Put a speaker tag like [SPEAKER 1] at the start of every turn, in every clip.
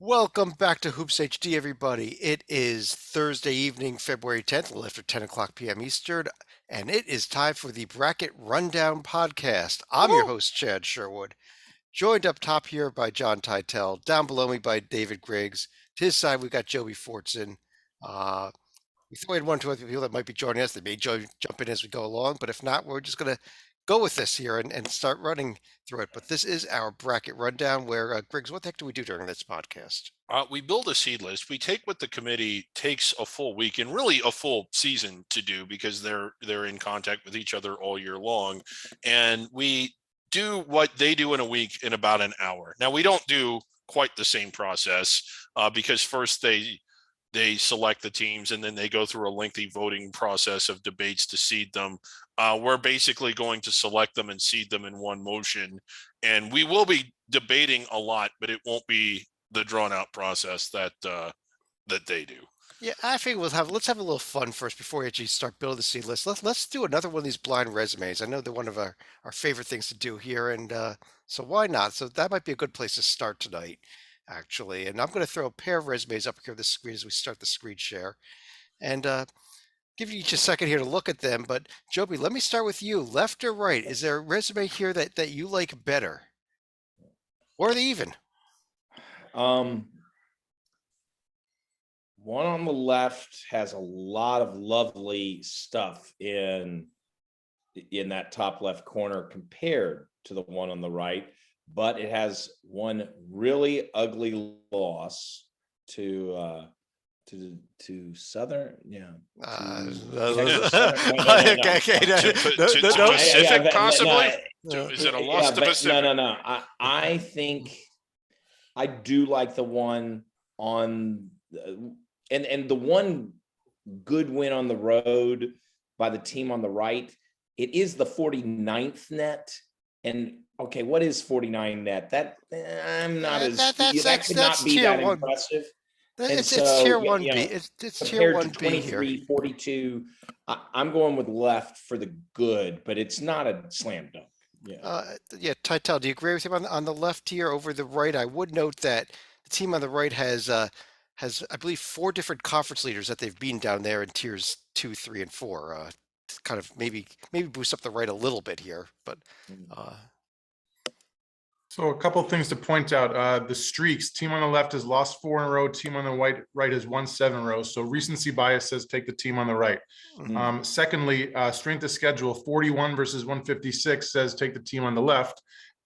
[SPEAKER 1] Welcome back to Hoops HD, everybody. It is Thursday evening, February 10th, a little after 10 o'clock p.m. Eastern, and it is time for the Bracket Rundown podcast. I'm your
[SPEAKER 2] Woo!
[SPEAKER 1] host, Chad Sherwood, joined up top here by John Titel, down below me by David Griggs. To his side, we got Joby Fortson. We thought we had one or two other people that might be joining us. They may jump in as we go along, but if not, we're just going to go with this here and start running through it. But this is our bracket rundown where, Griggs, what the heck do we do during this podcast?
[SPEAKER 2] We build a seed list. We take what the committee takes a full week and really a full season to do because they're in contact with each other all year long, and we do what they do in a week in about an hour. Now we don't do quite the same process because first they select the teams and then they go through a lengthy voting process of debates to seed them. We're basically going to select them and seed them in one motion, and we will be debating a lot, but it won't be the drawn out process that they do.
[SPEAKER 1] Yeah, I think let's have a little fun first before we actually start building the seed list. Let's do another one of these blind resumes. I know they're one of our favorite things to do here, and so why not? So that might be a good place to start tonight, actually. And I'm going to throw a pair of resumes up here on the screen as we start the screen share, and give you each a second here to look at them. But Joby, let me start with you. Left or right? Is there a resume here that you like better, or are they even?
[SPEAKER 3] One on the left has a lot of lovely stuff in that top left corner compared to the one on the right, but it has one really ugly loss to Southern. Yeah.
[SPEAKER 2] Pacific, possibly. Is it a loss to Pacific?
[SPEAKER 3] No. I think I do like the one on. And the one good win on the road by the team on the right, it is the 49th net. And okay, what is 49 net? That I'm not that could not be that impressive.
[SPEAKER 1] It's tier 1B. It's tier 1B
[SPEAKER 3] 23,
[SPEAKER 1] here.
[SPEAKER 3] 42. I'm going with left for the good, but it's not a slam dunk.
[SPEAKER 1] Yeah. Titel, do you agree with him on the left here over the right? I would note that the team on the right has I believe 4 different conference leaders that they've been down there in tiers 2, 3, and 4. To kind of maybe boost up the right a little bit here, but.
[SPEAKER 4] So a couple of things to point out. The streaks, team on the left has lost 4 in a row. Team on the right has won 7 in a row. So recency bias says take the team on the right.
[SPEAKER 1] Mm-hmm.
[SPEAKER 4] Secondly, strength of schedule, 41 versus 156 says take the team on the left.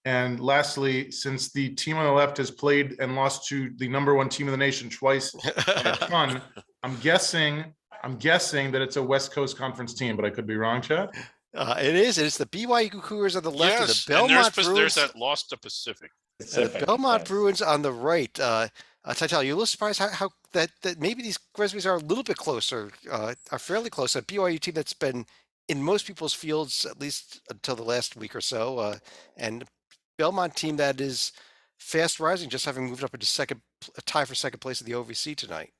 [SPEAKER 4] And lastly, since the team on the left has played and lost to the number 1 team in the nation twice a ton, I'm guessing that it's a West Coast Conference team, but I could be wrong, Chad.
[SPEAKER 1] It is. It's the Byu Cougars on the left,
[SPEAKER 2] yes,
[SPEAKER 1] and the Belmont Bruins.
[SPEAKER 2] There's that loss to Pacific.
[SPEAKER 1] The Belmont Bruins on the right. Titel, you're a little surprised how that maybe these resumes are a little bit closer, are fairly close. A BYU team that's been in most people's fields at least until the last week or so, and Belmont team that is fast rising, just having moved up into a tie for second place in the OVC tonight.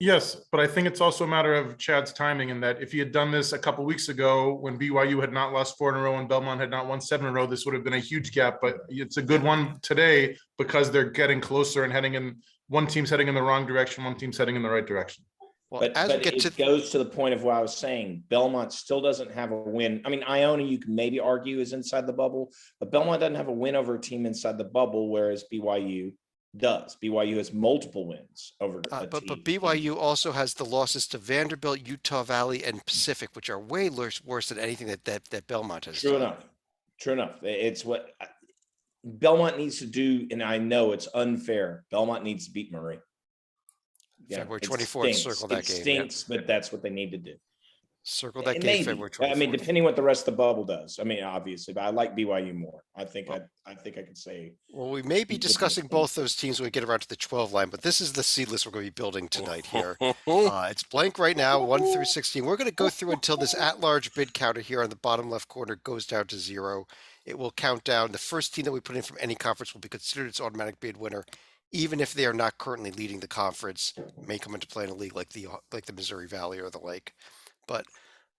[SPEAKER 4] Yes, but I think it's also a matter of Chad's timing, in that if he had done this a couple weeks ago when BYU had not lost 4 in a row and Belmont had not won 7 in a row, this would have been a huge gap. But it's a good one today because they're getting closer and one team's heading in the wrong direction, one team's heading in the right direction.
[SPEAKER 3] Well, but it goes to the point of what I was saying. Belmont still doesn't have a win. I mean, Iona, you can maybe argue, is inside the bubble, but Belmont doesn't have a win over a team inside the bubble, whereas BYU does. BYU has multiple wins over
[SPEAKER 1] but BYU also has the losses to Vanderbilt, Utah Valley, and Pacific, which are way worse than anything that Belmont has done.
[SPEAKER 3] True enough. It's what Belmont needs to do, and I know it's unfair. Belmont needs to beat Murray.
[SPEAKER 1] February 24th, circle that game.
[SPEAKER 3] It stinks, but that's what they need to do.
[SPEAKER 1] Circle that game, February 24th.
[SPEAKER 3] I mean, depending what the rest of the bubble does. I mean, obviously, but I like BYU more. I think I could say.
[SPEAKER 1] Well, we may be discussing both those teams when we get around to the 12 line, but this is the seed list we're going to be building tonight here. It's blank right now, 1 through 16. We're going to go through until this at-large bid counter here on the bottom left corner goes down to 0. It will count down. The first team that we put in from any conference will be considered its automatic bid winner, even if they are not currently leading the conference. May come into play in a league like the Missouri Valley or the like. But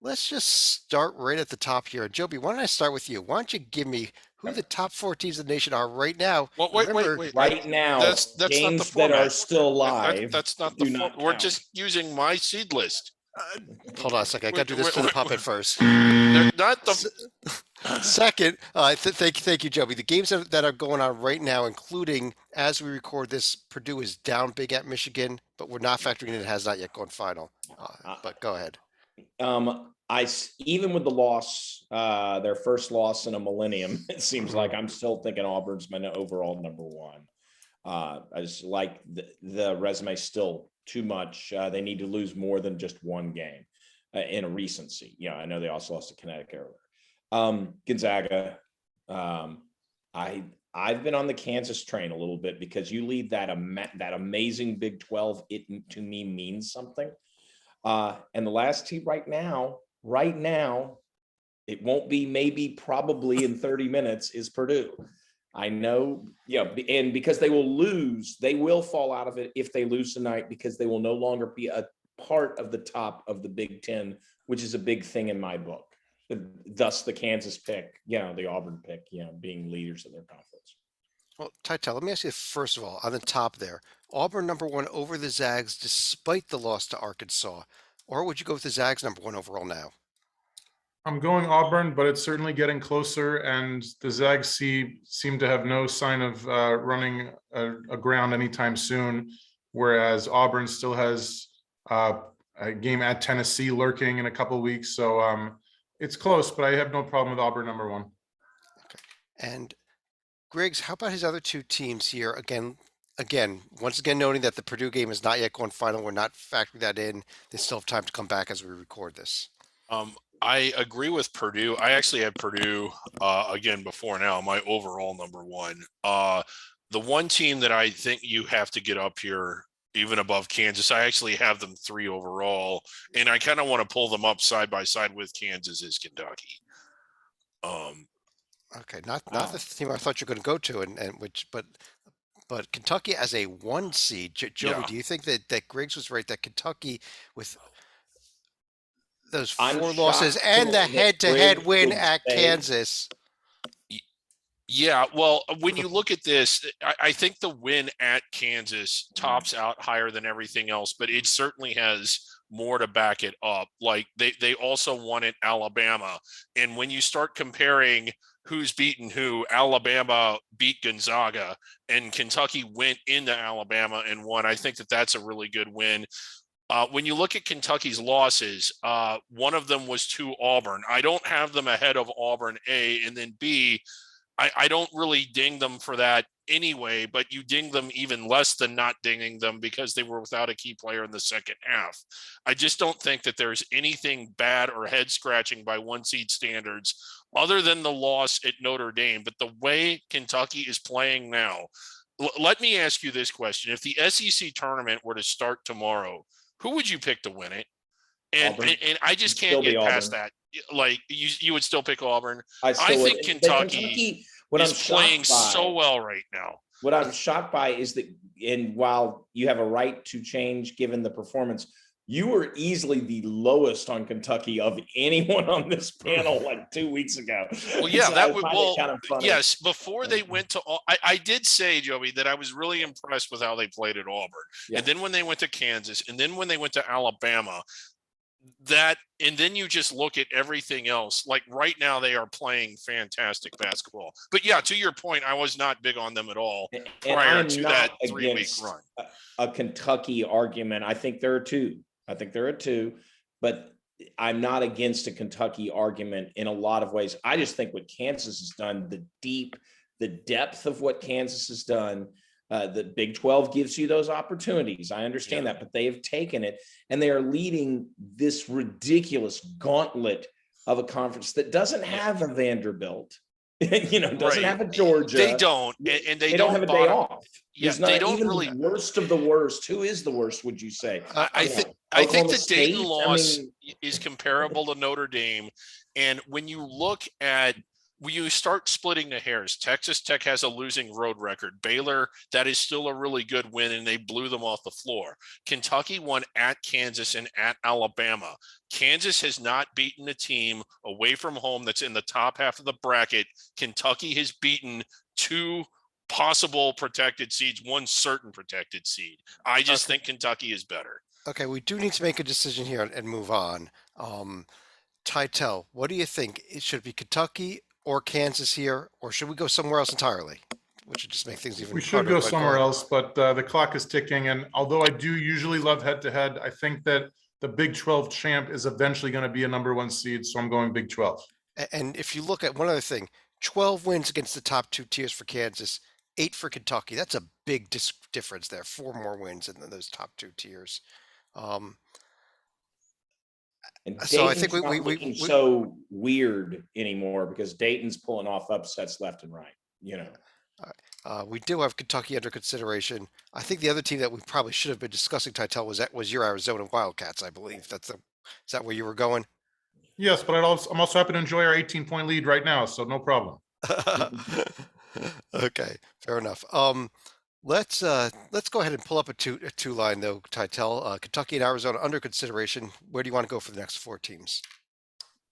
[SPEAKER 1] let's just start right at the top here. Joby, why don't I start with you? Why don't you give me who the top 4 teams in the nation are right now.
[SPEAKER 2] Well, wait.
[SPEAKER 3] Right now,
[SPEAKER 2] That's not the
[SPEAKER 3] games that
[SPEAKER 2] format.
[SPEAKER 3] are still live.
[SPEAKER 2] That's not
[SPEAKER 3] do
[SPEAKER 2] the
[SPEAKER 3] not
[SPEAKER 2] We're
[SPEAKER 3] count.
[SPEAKER 2] just using my seed list.
[SPEAKER 1] Hold on a second. I got to do this to the puppet first.
[SPEAKER 2] They're not the.
[SPEAKER 1] Second, thank you, Joby. The games that are going on right now, including as we record this, Purdue is down big at Michigan, but we're not factoring in it has not yet gone final. But go ahead.
[SPEAKER 3] Even with the loss, their first loss in a millennium, it seems like I'm still thinking Auburn's my overall number one. I just like the resume still too much. They need to lose more than just one game in a recency. I know they also lost to Connecticut earlier. Gonzaga. I've been on the Kansas train a little bit because you leave that amazing Big 12. It to me means something. And the last team right now, it won't be maybe probably in 30 minutes is Purdue. I know, and because they will fall out of it if they lose tonight because they will no longer be a part of the top of the Big 10, which is a big thing in my book. Thus the Kansas pick, the Auburn pick, being leaders of their conference.
[SPEAKER 1] Well, Titel, let me ask you first of all, on the top there, Auburn number 1 over the Zags despite the loss to Arkansas, or would you go with the Zags number 1 overall now?
[SPEAKER 4] I'm going Auburn, but it's certainly getting closer, and the Zags seem to have no sign of running aground anytime soon, whereas Auburn still has a game at Tennessee lurking in a couple of weeks. So it's close, but I have no problem with Auburn number 1.
[SPEAKER 1] Okay. And Griggs, how about his other 2 teams here? Again, once again, noting that the Purdue game is not yet going final. We're not factoring that in. They still have time to come back as we record this.
[SPEAKER 2] I agree with Purdue. I actually had Purdue again before now, my overall number 1. The one team that I think you have to get up here even above Kansas, I actually have them 3 overall, and I kind of want to pull them up side by side with Kansas is Kentucky.
[SPEAKER 1] Okay, not the team I thought you were going to go to, but Kentucky as a 1 seed. Joey, do you think that Griggs was right that Kentucky with those 4 losses and the head-to-head win at Kansas?
[SPEAKER 2] Yeah, well, when you look at this, I think the win at Kansas tops out higher than everything else, but it certainly has more to back it up. Like they also won at Alabama. And when you start comparing who's beaten who, Alabama beat Gonzaga and Kentucky went into Alabama and won. I think that's a really good win. When you look at Kentucky's losses, one of them was to Auburn. I don't have them ahead of Auburn, A, and then B, I don't really ding them for that anyway, but you ding them even less than not dinging them because they were without a key player in the second half. I just don't think that there's anything bad or head scratching by 1 seed standards other than the loss at Notre Dame. But the way Kentucky is playing now, let me ask you this question. If the SEC tournament were to start tomorrow, who would you pick to win it? And I just can't get past that. Like you would still pick Auburn. I think Kentucky is playing so well right now.
[SPEAKER 3] What I'm shocked by is that, and while you have a right to change given the performance, you were easily the lowest on Kentucky of anyone on this panel like 2 weeks ago.
[SPEAKER 2] Well, yeah,
[SPEAKER 3] so
[SPEAKER 2] that would, well,
[SPEAKER 3] kind of
[SPEAKER 2] yes, before they went to, I did say, Joey, that I was really impressed with how they played at Auburn. Yeah. And then when they went to Kansas, and then when they went to Alabama, and then you just look at everything else. Like right now, they are playing fantastic basketball. But yeah, to your point, I was not big on them at all prior to that 3-week run.
[SPEAKER 3] A Kentucky argument. I think there are two. But I'm not against a Kentucky argument in a lot of ways. I just think what Kansas has done, the depth of what Kansas has done. The Big 12 gives you those opportunities. I understand that, but they have taken it and they are leading this ridiculous gauntlet of a conference that doesn't have a Vanderbilt, doesn't have a Georgia.
[SPEAKER 2] They don't, and they don't
[SPEAKER 3] have a day off.
[SPEAKER 2] Yeah, they don't really.
[SPEAKER 3] The worst of the worst. Who is the worst? Would you say?
[SPEAKER 2] I think the Dayton loss is comparable to Notre Dame, and when you look at you start splitting the hairs. Texas Tech has a losing road record. Baylor, that is still a really good win, and they blew them off the floor. Kentucky won at Kansas and at Alabama. Kansas has not beaten a team away from home that's in the top half of the bracket. Kentucky has beaten 2 possible protected seeds, 1 certain protected seed. I just think Kentucky is better.
[SPEAKER 1] Okay, we do need to make a decision here and move on. Titel, what do you think? It should be Kentucky or Kansas here, or should we go somewhere else entirely? Which would just make things even
[SPEAKER 4] We should
[SPEAKER 1] harder
[SPEAKER 4] go
[SPEAKER 1] by
[SPEAKER 4] somewhere
[SPEAKER 1] going.
[SPEAKER 4] else, but the clock is ticking. And although I do usually love head to head, I think that the Big 12 champ is eventually going to be a #1 seed. So I'm going Big 12.
[SPEAKER 1] And if you look at one other thing, 12 wins against the top 2 tiers for Kansas, 8 for Kentucky. That's a big difference there. 4 more wins in those top 2 tiers.
[SPEAKER 3] And
[SPEAKER 1] So I
[SPEAKER 3] Dayton's
[SPEAKER 1] think
[SPEAKER 3] not looking so weird anymore because Dayton's pulling off upsets left and right.
[SPEAKER 1] we do have Kentucky under consideration. I think the other team that we probably should have been discussing, Titel, was your Arizona Wildcats, I believe. Is that where you were going?
[SPEAKER 4] Yes, but I'm also happy to enjoy our 18-point lead right now. So no problem.
[SPEAKER 1] Okay, fair enough. Let's go ahead and pull up a two line though, Titel. Kentucky and Arizona under consideration. Where do you want to go for the next 4 teams?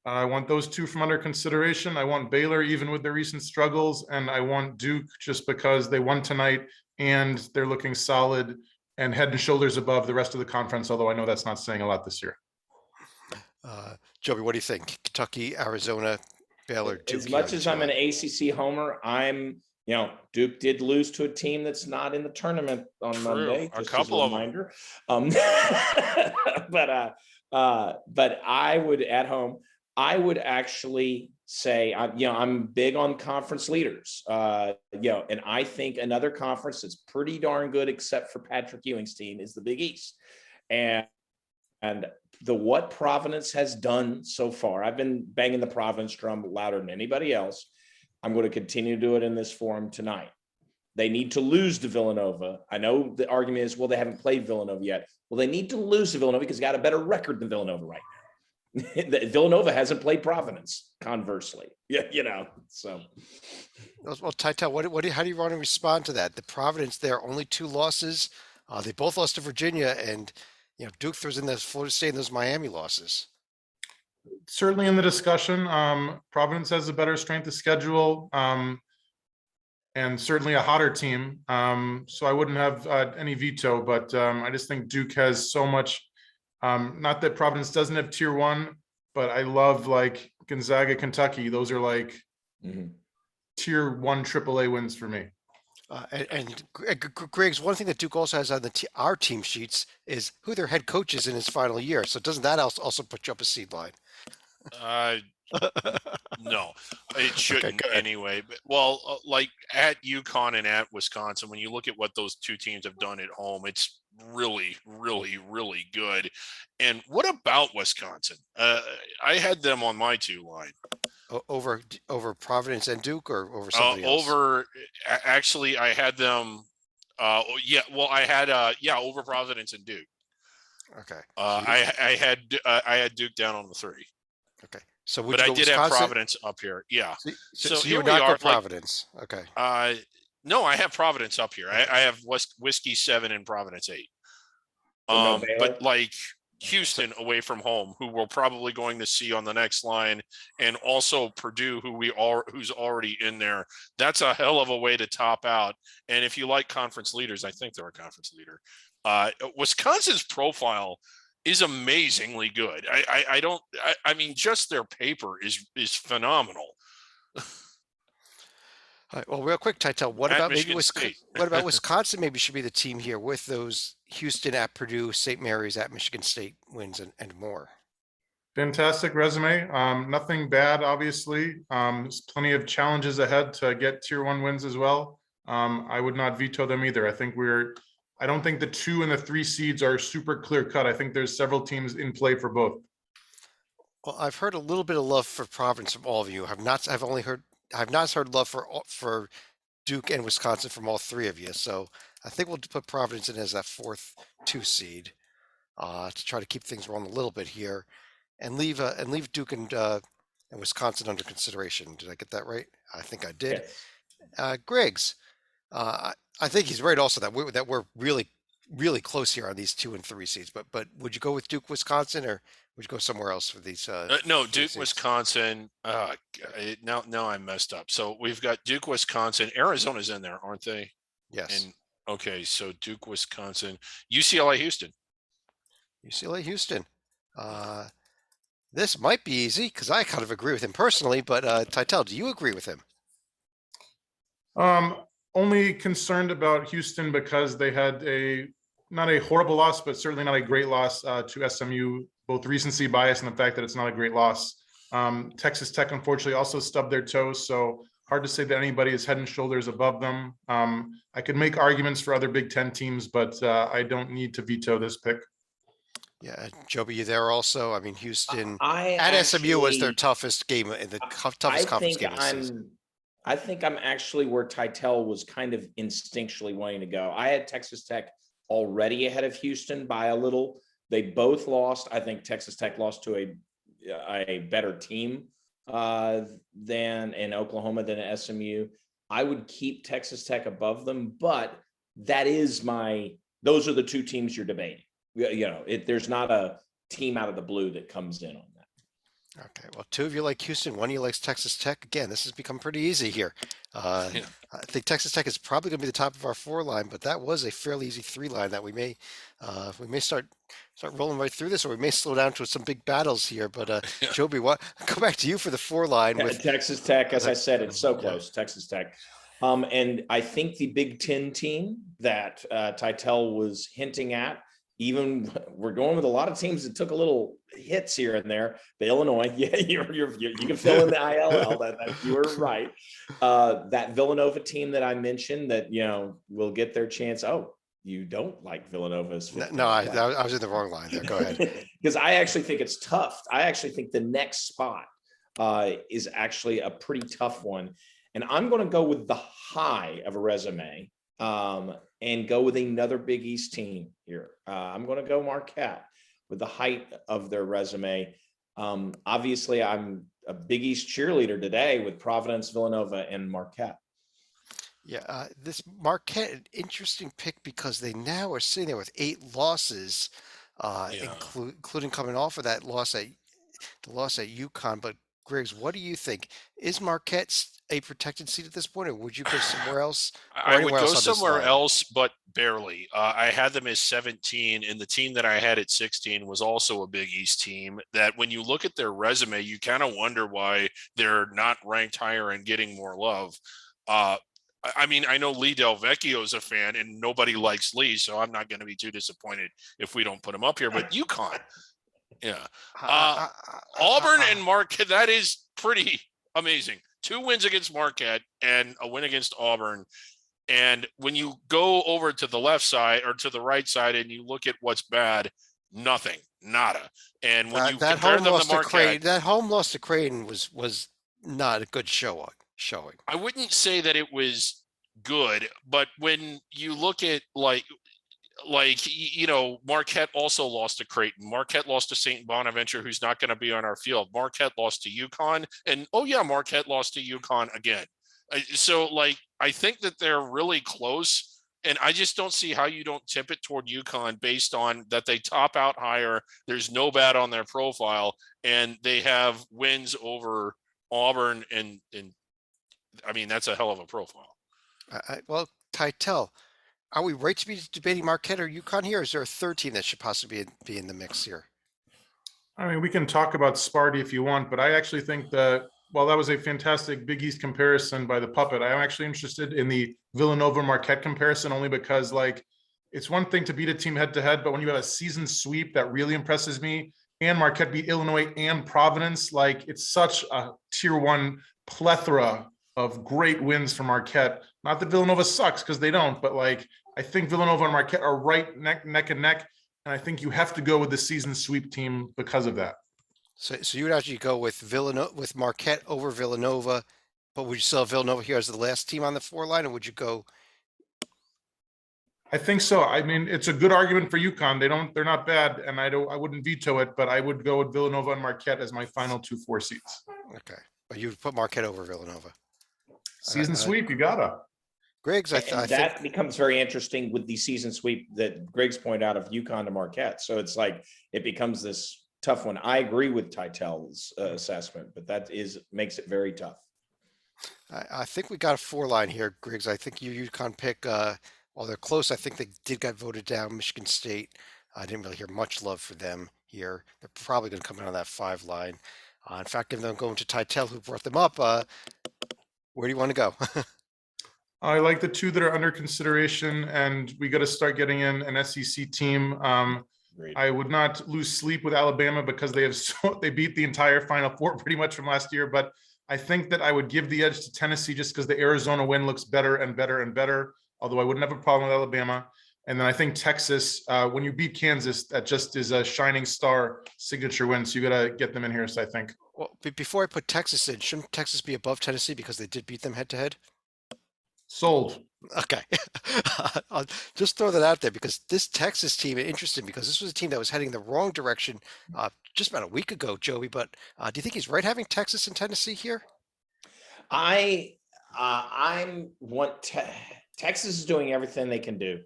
[SPEAKER 4] I want those 2 from under consideration. I want Baylor, even with their recent struggles, and I want Duke just because they won tonight and they're looking solid and head and shoulders above the rest of the conference. Although I know that's not saying a lot this year.
[SPEAKER 1] Joby, what do you think? Kentucky, Arizona, Baylor, Duke.
[SPEAKER 3] As much as I'm an ACC homer, Duke did lose to a team that's not in the tournament on Monday.
[SPEAKER 2] A couple of
[SPEAKER 3] reminder. But I would at home. I would actually say, I'm big on conference leaders, and I think another conference that's pretty darn good, except for Patrick Ewing's team, is the Big East. And what Providence has done so far, I've been banging the Providence drum louder than anybody else. I'm going to continue to do it in this forum tonight. They need to lose to Villanova. I know the argument is, well, they haven't played Villanova yet. Well, they need to lose to Villanova because they got a better record than Villanova right now. Villanova hasn't played Providence, conversely. So.
[SPEAKER 1] Well, Titel, how do you want to respond to that? The Providence, there only 2 losses. They both lost to Virginia, and Duke throws in those Florida State and those Miami losses.
[SPEAKER 4] Certainly in the discussion, Providence has a better strength of schedule and certainly a hotter team. So I wouldn't have any veto, but I just think Duke has so much. Not that Providence doesn't have tier 1, but I love like Gonzaga, Kentucky. Those are like tier 1 AAA wins for me.
[SPEAKER 1] And Griggs, one thing that Duke also has on our team sheets is who their head coach is in his final year. So doesn't that also put you up a seed line?
[SPEAKER 2] No, it shouldn't anyway. But, well, like at UConn and at Wisconsin, when you look at what those 2 teams have done at home, it's really, really, really good. And what about Wisconsin? I had them on my 2 line.
[SPEAKER 1] Over Providence and Duke, or over somebody else?
[SPEAKER 2] Actually, I had them. I had over Providence and Duke.
[SPEAKER 1] Okay.
[SPEAKER 2] I had Duke down on the 3.
[SPEAKER 1] Okay. So
[SPEAKER 2] but I did have Providence up here. Yeah.
[SPEAKER 1] So here we are. Providence. Okay.
[SPEAKER 2] No, I have Providence up here. I have Whiskey 7 and Providence 8. But like Houston away from home, who we're probably going to see on the next line, and also Purdue, who's already in there. That's a hell of a way to top out. And if you like conference leaders, I think they're a conference leader. Wisconsin's profile is amazingly good. I mean, just their paper is phenomenal.
[SPEAKER 1] All right, well, real quick, Titel, what about
[SPEAKER 2] Wisconsin?
[SPEAKER 1] Maybe should be the team here with those Houston at Purdue, St. Mary's at Michigan State wins and more.
[SPEAKER 4] Fantastic resume. Nothing bad, obviously. There's plenty of challenges ahead to get tier 1 wins as well. I would not veto them either. I don't think the 2 and the 3 seeds are super clear cut. I think there's several teams in play for both.
[SPEAKER 1] Well, I've heard a little bit of love for Providence from all of you. I've not heard love for Duke and Wisconsin from all 3 of you. So I think we'll put Providence in as that 4th 2 seed to try to keep things rolling a little bit here, and leave Duke and and Wisconsin under consideration. Did I get that right? I think I did.
[SPEAKER 3] Yes.
[SPEAKER 1] Griggs, I think he's right also that we're really close here on these 2 and 3 seeds. But would you go with Duke, Wisconsin, or would you go somewhere else for these?
[SPEAKER 2] No,
[SPEAKER 1] 3
[SPEAKER 2] Duke,
[SPEAKER 1] seeds?
[SPEAKER 2] Wisconsin. Now I messed up. So we've got Duke, Wisconsin. Arizona's in there, aren't they?
[SPEAKER 1] Yes.
[SPEAKER 2] And okay, so Duke, Wisconsin, UCLA, Houston.
[SPEAKER 1] UCLA, Houston. This might be easy because I kind of agree with him personally. But Titel, do you agree with him?
[SPEAKER 4] Only concerned about Houston because they had not a horrible loss, but certainly not a great loss to SMU, both recency bias and the fact that it's not a great loss. Texas Tech, unfortunately, also stubbed their toes, so hard to say that anybody is head and shoulders above them. I could make arguments for other Big Ten teams, but I don't need to veto this pick.
[SPEAKER 1] Yeah, Joby, you there also? I mean, Houston
[SPEAKER 3] I
[SPEAKER 1] at SMU was their
[SPEAKER 3] actually-
[SPEAKER 1] toughest game in the toughest
[SPEAKER 3] I
[SPEAKER 1] conference
[SPEAKER 3] think
[SPEAKER 1] game of the season.
[SPEAKER 3] I think I'm actually where Titel was kind of instinctually wanting to go. I had Texas Tech already ahead of Houston by a little. They both lost. I think Texas Tech lost to a better team than in Oklahoma than at SMU. I would keep Texas Tech above them, but those are the 2 teams you're debating. There's not a team out of the blue that comes in on that.
[SPEAKER 1] Okay, well, 2 of you like Houston, 1 of you likes Texas Tech. Again, this has become pretty easy here.
[SPEAKER 2] Yeah.
[SPEAKER 1] I think Texas Tech is probably going to be the top of our 4 line, but that was a fairly easy 3 line that we may start rolling right through this, or we may slow down to some big battles here. But
[SPEAKER 2] Yeah.
[SPEAKER 1] Joby, go back to you for the 4 line with
[SPEAKER 3] Texas Tech. As I said, it's so close. Texas Tech. And I think the Big Ten team that Titel was hinting at, even we're going with a lot of teams that took a little hits here and there. The Illinois, yeah, you can fill in the ILL. That you were right. That Villanova team that I mentioned that will get their chance. Oh, you don't like Villanova's?
[SPEAKER 1] No, I was in the wrong line there. Go ahead.
[SPEAKER 3] Because I actually think it's tough. I actually think the next spot is actually a pretty tough one, and I'm going to go with the high of a resume. And go with another Big East team here. I'm going to go Marquette with the height of their resume. Obviously, I'm a Big East cheerleader today with Providence, Villanova, and Marquette.
[SPEAKER 1] Yeah, this Marquette, an interesting pick because they now are sitting there with 8 losses, including coming off of the loss at UConn. But Griggs, what do you think? Is Marquette a protected seat at this point, or would you go somewhere else?
[SPEAKER 2] I would go somewhere else, but barely. I had them as 17, and the team that I had at 16 was also a Big East team that when you look at their resume, you kind of wonder why they're not ranked higher and getting more love. I mean, I know Lee Del Vecchio is a fan, and nobody likes Lee, so I'm not going to be too disappointed if we don't put him up here. But UConn, yeah, Auburn and Marquette, that is pretty amazing. 2 wins against Marquette and a win against Auburn. And when you go over to the left side or to the right side and you look at what's bad, nothing, nada. And when you compare them to Marquette,
[SPEAKER 1] that home loss to Creighton was not a good showing.
[SPEAKER 2] I wouldn't say that it was good, but when you look at Marquette also lost to Creighton. Marquette lost to St. Bonaventure, who's not going to be on our field. Marquette lost to UConn, and Marquette lost to UConn again. So I think that they're really close, and I just don't see how you don't tip it toward UConn based on that they top out higher. There's no bad on their profile, and they have wins over Auburn, and I mean that's a hell of a profile.
[SPEAKER 1] Well, Titel, are we right to be debating Marquette or UConn here? Or is there a 3rd team that should possibly be in the mix here?
[SPEAKER 4] I mean, we can talk about Sparty if you want, but I actually think that while that was a fantastic Big East comparison by the puppet, I am actually interested in the Villanova Marquette comparison only because it's one thing to beat a team head to head, but when you have a season sweep that really impresses me and Marquette beat Illinois and Providence, it's such a tier 1 plethora of great wins for Marquette. Not that Villanova sucks because they don't, but I think Villanova and Marquette are right neck and neck. And I think you have to go with the season sweep team because of that.
[SPEAKER 1] So you would actually go with Marquette over Villanova, but would you still have Villanova here as the last team on the 4 line, or would you go?
[SPEAKER 4] I think so. I mean, it's a good argument for UConn. They're not bad, and I wouldn't veto it, but I would go with Villanova and Marquette as my final 2 4 seats.
[SPEAKER 1] Okay, but you put Marquette over Villanova.
[SPEAKER 4] Season sweep, you gotta.
[SPEAKER 1] Griggs, I
[SPEAKER 3] And
[SPEAKER 1] think
[SPEAKER 3] that becomes very interesting with the season sweep that Greg's point out of UConn to Marquette. So it's like, it becomes this tough one. I agree with Titel's assessment, but that makes it very tough.
[SPEAKER 1] I think we got a 4 line here, Griggs. I think UConn pick. While they're close, I think they did get voted down. Michigan State. I didn't really hear much love for them here. They're probably going to come in on that 5 line. In fact, given them going to Titel, who brought them up, where do you want to go?
[SPEAKER 4] I like the 2 that are under consideration, and we got to start getting in an SEC team.
[SPEAKER 3] Great.
[SPEAKER 4] I would not lose sleep with Alabama because they beat the entire Final Four pretty much from last year. But I think that I would give the edge to Tennessee just because the Arizona win looks better and better and better. Although I wouldn't have a problem with Alabama. And then I think Texas, when you beat Kansas, that just is a shining star signature win. So you got to get them in here. So I think.
[SPEAKER 1] Well, before I put Texas in, shouldn't Texas be above Tennessee because they did beat them head to head?
[SPEAKER 4] Sold.
[SPEAKER 1] Okay. I'll just throw that out there because this Texas team is interesting because this was a team that was heading the wrong direction just about a week ago, Joey. But do you think he's right having Texas and Tennessee here?
[SPEAKER 3] Texas is doing everything they can do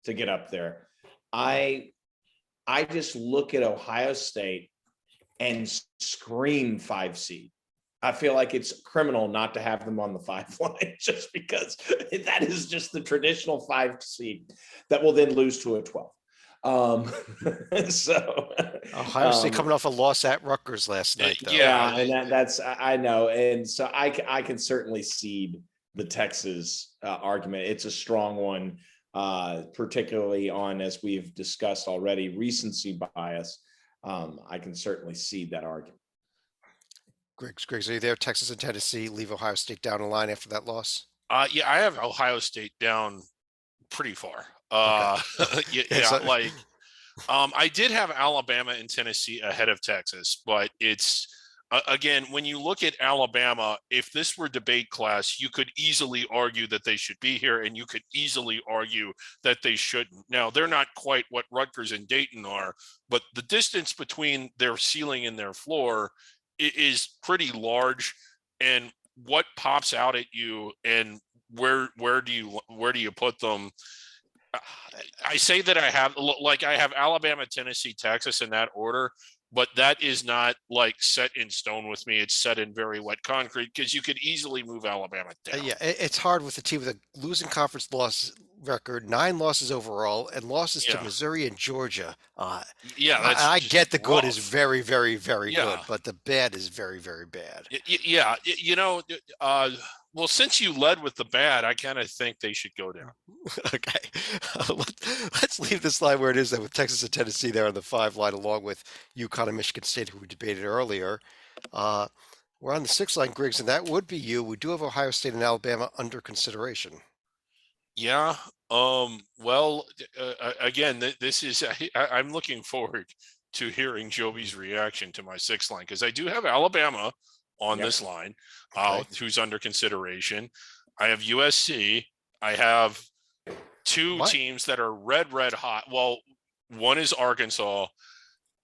[SPEAKER 3] to get up there. I just look at Ohio State and scream 5 seed. I feel like it's criminal not to have them on the 5 line just because that is just the traditional 5 seed that will then lose to a 12. So
[SPEAKER 1] Ohio State coming off a loss at Rutgers last night, though.
[SPEAKER 3] Yeah, and that's I know, and so I can certainly cede the Texas argument. It's a strong one, particularly on, as we've discussed already, recency bias. I can certainly cede that argument.
[SPEAKER 1] Griggs, are you there? Texas and Tennessee leave Ohio State down the line after that loss?
[SPEAKER 2] Yeah, I have Ohio State down pretty far.
[SPEAKER 1] Okay.
[SPEAKER 2] I did have Alabama and Tennessee ahead of Texas, but it's again, when you look at Alabama, if this were debate class, you could easily argue that they should be here, and you could easily argue that they shouldn't. Now, they're not quite what Rutgers and Dayton are, but the distance between their ceiling and their floor is pretty large. And what pops out at you, and where do you put them? I say that I have Alabama, Tennessee, Texas in that order, but that is not like set in stone with me. It's set in very wet concrete because you could easily move Alabama down.
[SPEAKER 1] Yeah, it's hard with a team with a losing conference loss record, 9 losses overall, and losses to Missouri and Georgia. I get the good is very, very, very good, but the bad is very, very bad.
[SPEAKER 2] Yeah, well, since you led with the bad, I kind of think they should go down.
[SPEAKER 1] Okay, let's leave this line where it is then, with Texas and Tennessee there on the 5 line, along with UConn and Michigan State, who we debated earlier. We're on the 6 line, Griggs, and that would be you. We do have Ohio State and Alabama under consideration.
[SPEAKER 2] Yeah. Well, again, this is I'm looking forward to hearing Joby's reaction to my 6 line, because I do have Alabama on this line, who's under consideration. I have USC. I have 2 teams that are red hot. Well, one is Arkansas,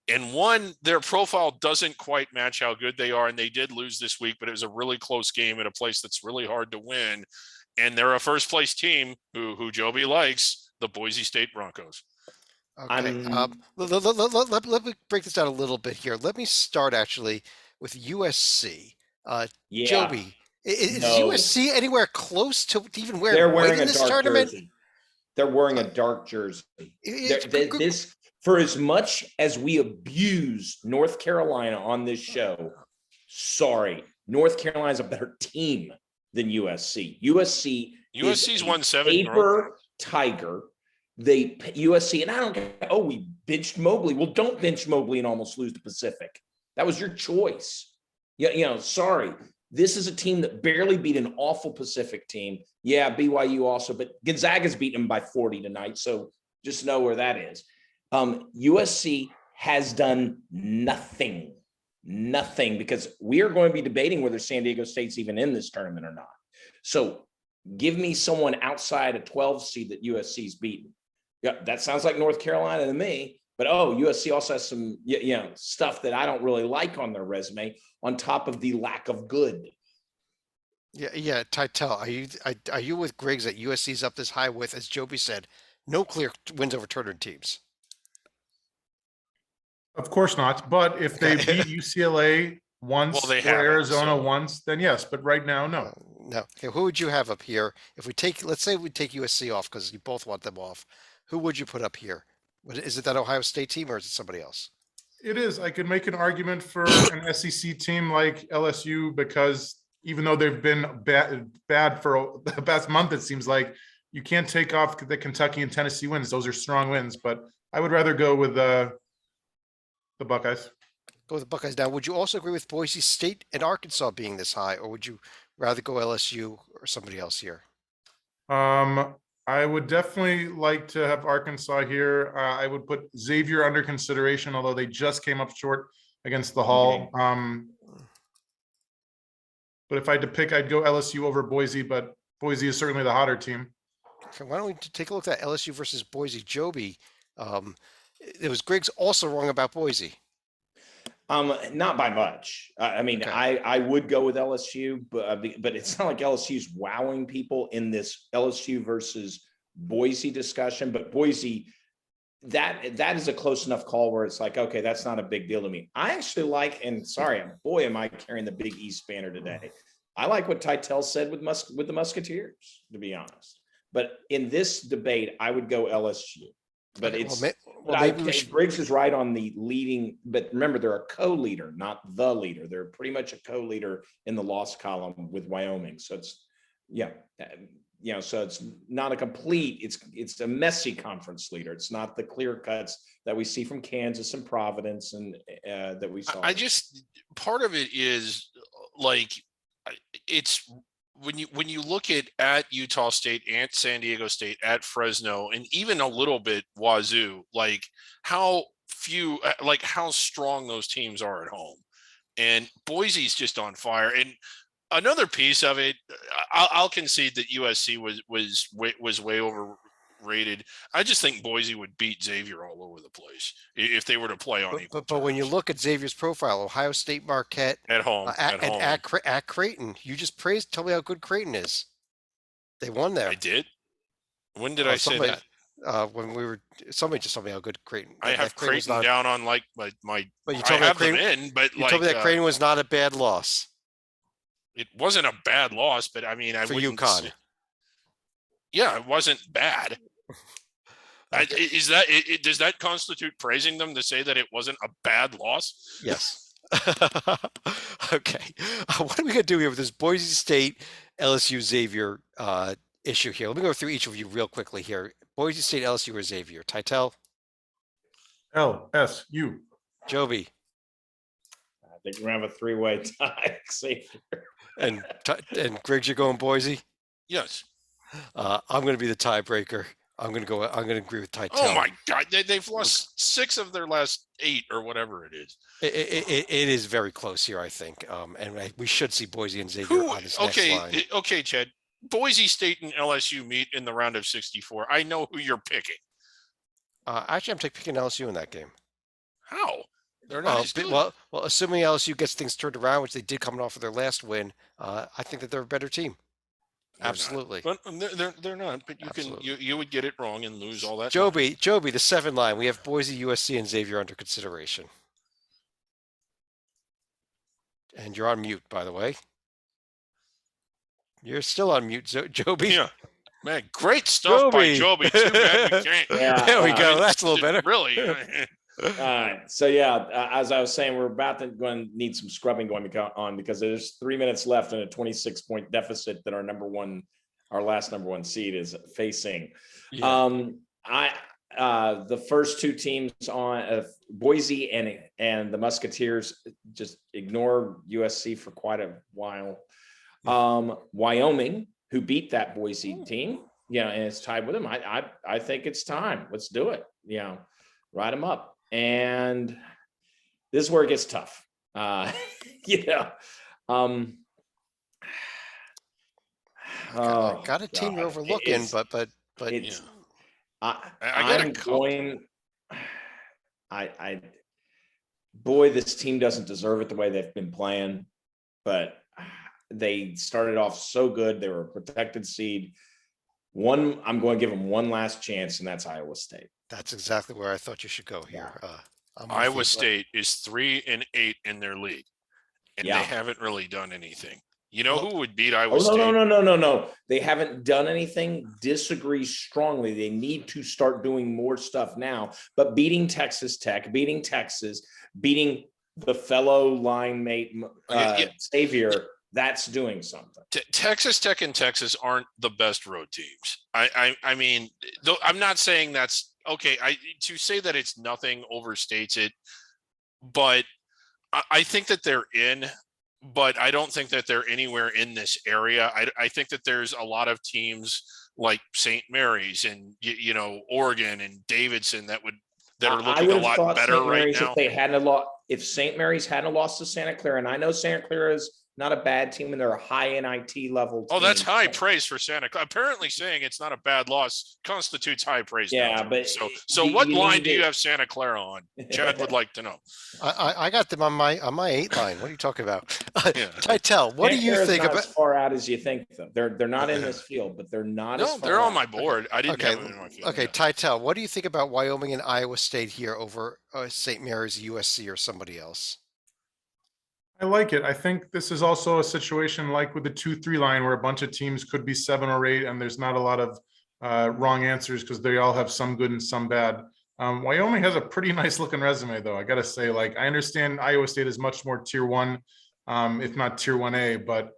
[SPEAKER 2] and one, their profile doesn't quite match how good they are, and they did lose this week, but it was a really close game at a place that's really hard to win. And they're a first place team who Joby likes, the Boise State Broncos.
[SPEAKER 1] Okay. Let me break this down a little bit here. Let me start actually with USC. Joby, is USC anywhere close to even where
[SPEAKER 3] they're wearing
[SPEAKER 1] in this tournament?
[SPEAKER 3] Jersey? They're wearing a dark jersey. This, for as much as we abuse North Carolina on this show, sorry, North Carolina's a better team than USC. USC's
[SPEAKER 2] won 7.
[SPEAKER 3] Paper tiger. USC, and I don't care. Oh, we benched Mobley. Well, don't bench Mobley and almost lose the Pacific. That was your choice. Sorry. This is a team that barely beat an awful Pacific team. Yeah, BYU also, but Gonzaga's beating them by 40 tonight. So just know where that is. USC has done nothing, because we are going to be debating whether San Diego State's even in this tournament or not. So Give me someone outside a 12 seed that USC's beaten. Yeah, that sounds like North Carolina to me. But USC also has some stuff that I don't really like on their resume, on top of the lack of good.
[SPEAKER 1] Yeah. Titel, are you with Griggs that USC's up this high with, as Joby said, no clear wins over tournament teams?
[SPEAKER 4] Of course not. But if they
[SPEAKER 1] Okay.
[SPEAKER 4] beat UCLA once
[SPEAKER 2] Well, they
[SPEAKER 4] or
[SPEAKER 2] haven't,
[SPEAKER 4] Arizona
[SPEAKER 2] so.
[SPEAKER 4] once, then yes. But right now, no.
[SPEAKER 1] No. Okay, who would you have up here? If we take, let's say we take USC off because you both want them off, who would you put up here? Is it that Ohio State team or is it somebody else?
[SPEAKER 4] It is. I could make an argument for an SEC team like LSU because even though they've been bad for the past month, it seems like you can't take off the Kentucky and Tennessee wins. Those are strong wins, but I would rather go with the Buckeyes.
[SPEAKER 1] Go with the Buckeyes. Now, would you also agree with Boise State and Arkansas being this high, or would you rather go LSU or somebody else here?
[SPEAKER 4] I would definitely like to have Arkansas here. I would put Xavier under consideration, although they just came up short against the Hall. But if I had to pick, I'd go LSU over Boise, but Boise is certainly the hotter team.
[SPEAKER 1] Okay, why don't we take a look at that LSU versus Boise? Joby, it was Griggs also wrong about Boise.
[SPEAKER 3] Not by much. I mean,
[SPEAKER 1] Okay.
[SPEAKER 3] I would go with LSU, but it's not like LSU's wowing people in this LSU versus Boise discussion. But Boise, that is a close enough call where it's like, okay, that's not a big deal to me. I actually like, and sorry, boy, am I carrying the Big East banner today. I like what Titel said with the Musketeers, to be honest. But in this debate, I would go LSU. But
[SPEAKER 1] Okay,
[SPEAKER 3] it's
[SPEAKER 1] maybe we should.
[SPEAKER 3] Briggs is right on the leading, but remember, they're a co-leader, not the leader. They're pretty much a co-leader in the loss column with Wyoming. So it's so it's not a complete, it's a messy conference leader. It's not the clear cuts that we see from Kansas and Providence and that we saw.
[SPEAKER 2] I just, part of it is like, it's when you look at Utah State and San Diego State, at Fresno, and even a little bit Wazoo, like how strong those teams are at home. And Boise's just on fire. And another piece of it, I'll concede that USC was way overrated. I just think Boise would beat Xavier all over the place if they were to play on equal
[SPEAKER 1] But when you
[SPEAKER 2] terms.
[SPEAKER 1] look at Xavier's profile, Ohio State, Marquette,
[SPEAKER 2] At home,
[SPEAKER 1] at Creighton, you just praised. Tell me how good Creighton is. They won there.
[SPEAKER 2] I did. When did I say that?
[SPEAKER 1] When somebody just told me how good Creighton.
[SPEAKER 2] I have Creighton down on like my.
[SPEAKER 1] But you told me
[SPEAKER 2] you
[SPEAKER 1] told me that Creighton was not a bad loss.
[SPEAKER 2] It wasn't a bad loss, but I mean,
[SPEAKER 1] for UConn.
[SPEAKER 2] Yeah, it wasn't bad. Okay. Does that constitute praising them to say that it wasn't a bad loss?
[SPEAKER 1] Yes. Okay. What are we going to do here with this Boise State, LSU, Xavier issue here? Let me go through each of you real quickly here. Boise State, LSU, or Xavier? Titel?
[SPEAKER 4] LSU.
[SPEAKER 1] Joby?
[SPEAKER 3] I think we're going to have a three-way tie. Xavier.
[SPEAKER 1] And Griggs, you're going Boise?
[SPEAKER 2] Yes.
[SPEAKER 1] I'm going to be the tiebreaker. I'm going to agree with Titel.
[SPEAKER 2] Oh my God. They've lost 6 of their last 8 or whatever it is.
[SPEAKER 1] It is very close here, I think. And we should see Boise and Xavier on this next line.
[SPEAKER 2] Okay, Chad. Boise State and LSU meet in the round of 64. I know who you're picking.
[SPEAKER 1] Actually, I'm picking LSU in that game.
[SPEAKER 2] How? They're not as good.
[SPEAKER 1] Well, assuming LSU gets things turned around, which they did coming off of their last win, I think that they're a better team. Absolutely.
[SPEAKER 2] But they're not. But you would get it wrong and lose all that.
[SPEAKER 1] Joby, the 7 line. We have Boise, USC, and Xavier under consideration. And you're on mute, by the way. You're still on mute, Joby.
[SPEAKER 2] Yeah. Man, great stuff by Joby. Too bad we can't.
[SPEAKER 3] Yeah,
[SPEAKER 1] there we go. That's a little better.
[SPEAKER 2] Really.
[SPEAKER 3] All right. So as I was saying, we're about to go and need some scrubbing going on because there's 3 minutes left in a 26-point deficit that our last number one seed is facing.
[SPEAKER 1] Yeah.
[SPEAKER 3] The first 2 teams on Boise and the Musketeers, just ignore USC for quite a while. Wyoming, who beat that Boise team, and it's tied with them. I think it's time. Let's do it. Ride them up. And this is where it gets tough. Oh,
[SPEAKER 1] got a team you're
[SPEAKER 3] God.
[SPEAKER 1] overlooking,
[SPEAKER 3] It's,
[SPEAKER 1] but
[SPEAKER 2] Yeah.
[SPEAKER 3] it's,
[SPEAKER 2] I got a
[SPEAKER 3] I'm
[SPEAKER 2] couple.
[SPEAKER 3] going, I, boy, this team doesn't deserve it the way they've been playing, but they started off so good. They were a protected seed. I'm going to give them one last chance, and that's Iowa State.
[SPEAKER 1] that's exactly where I thought you should go here. I'm with
[SPEAKER 2] Iowa
[SPEAKER 1] you.
[SPEAKER 2] State is 3-8 in their league, and they
[SPEAKER 3] Yeah.
[SPEAKER 2] haven't really done anything. You know
[SPEAKER 1] Well-
[SPEAKER 2] who would beat Iowa
[SPEAKER 3] Oh,
[SPEAKER 2] State?
[SPEAKER 3] no. They haven't done anything. Disagree strongly. They need to start doing more stuff now. But beating Texas Tech, beating Texas, beating the fellow line mate Xavier, that's doing something.
[SPEAKER 2] Texas Tech and Texas aren't the best road teams. I mean, though I'm not saying that's okay. To say that it's nothing overstates it, but I think that they're in. But I don't think that they're anywhere in this area. I think that there's a lot of teams like St. Mary's and Oregon and Davidson that are looking a lot better
[SPEAKER 3] St.
[SPEAKER 2] right
[SPEAKER 3] Mary's,
[SPEAKER 2] now.
[SPEAKER 3] If St. Mary's hadn't lost to Santa Clara, and I know Santa Clara is not a bad team and they're a high NIT level team.
[SPEAKER 2] Oh, that's high praise for Santa Clara. Apparently saying it's not a bad loss constitutes high praise.
[SPEAKER 3] Yeah,
[SPEAKER 2] now.
[SPEAKER 3] but
[SPEAKER 2] so what line do you have Santa Clara on? Chad would like to know.
[SPEAKER 1] I got them on my 8 line. What are you talking about?
[SPEAKER 2] Yeah.
[SPEAKER 1] Titel, what do you think
[SPEAKER 3] not
[SPEAKER 1] about?
[SPEAKER 3] as far out as you think, though? They're not in this field, but they're not.
[SPEAKER 2] No, they're on my board. I didn't
[SPEAKER 1] Okay,
[SPEAKER 2] have them in my field.
[SPEAKER 1] okay,
[SPEAKER 2] Yeah.
[SPEAKER 1] Titel, what do you think about Wyoming and Iowa State here over St. Mary's, USC, or somebody else?
[SPEAKER 4] I like it. I think this is also a situation like with the 2-3 line where a bunch of teams could be 7 or 8 and there's not a lot of wrong answers because they all have some good and some bad. Wyoming has a pretty nice looking resume though. I got to say, like, I understand Iowa State is much more tier 1, if not tier 1A, but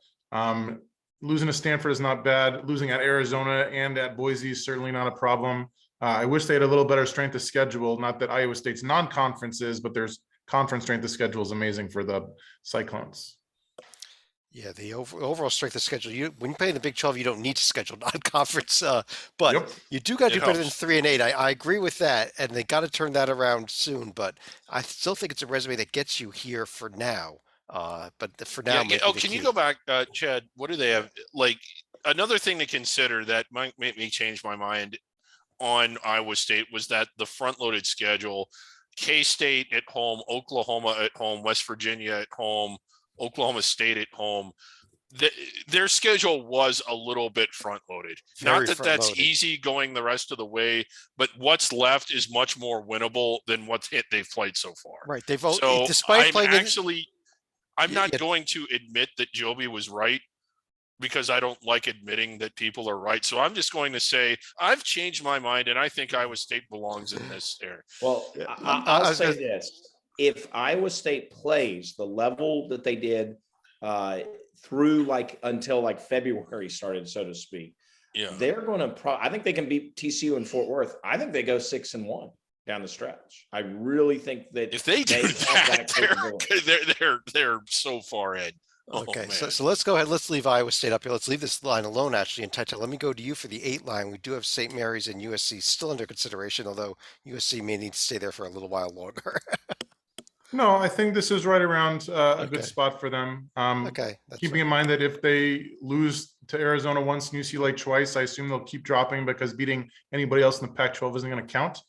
[SPEAKER 4] losing to Stanford is not bad. Losing at Arizona and at Boise is certainly not a problem. I wish they had a little better strength of schedule. Not that Iowa State's non-conference is, but there's conference strength of schedule is amazing for the Cyclones.
[SPEAKER 1] Yeah, the overall strength of schedule. When you play in the Big 12, you don't need to schedule non-conference, but
[SPEAKER 4] Yep.
[SPEAKER 1] you do got to
[SPEAKER 2] It
[SPEAKER 1] do better than
[SPEAKER 2] helps.
[SPEAKER 1] 3 and 8. I agree with that, and they got to turn that around soon. But I still think it's a resume that gets you here for now. For now,
[SPEAKER 2] Can you go back, Chad? What do they have? Like another thing to consider that might make me change my mind on Iowa State was that the front-loaded schedule. K-State at home, Oklahoma at home, West Virginia at home, Oklahoma State at home. Their schedule was a little bit front-loaded. Not that that's easy going the rest of the way, but what's left is much more winnable than what they've played so far.
[SPEAKER 1] Right.
[SPEAKER 2] So
[SPEAKER 1] despite playing
[SPEAKER 2] I'm not going to admit that Joby was right because I don't like admitting that people are right. So I'm just going to say I've changed my mind, and I think Iowa State belongs in this area.
[SPEAKER 3] Well, I'll say this. If Iowa State plays the level that they did through until February started, so to speak, they're going to I think they can beat TCU in Fort Worth. I think they go 6-1 down the stretch. I really think that
[SPEAKER 2] if they do they're so far ahead.
[SPEAKER 1] Okay, so let's go ahead. Let's leave Iowa State up here. Let's leave this line alone, actually. And Tita, let me go to you for the 8 line. We do have St. Mary's and USC still under consideration, although USC may need to stay there for a little while longer.
[SPEAKER 4] No, I think this is right around a good spot for them.
[SPEAKER 1] Okay.
[SPEAKER 4] Keeping in mind that if they lose to Arizona once and UCLA twice, I assume they'll keep dropping because beating anybody else in the Pac-12 isn't going to count.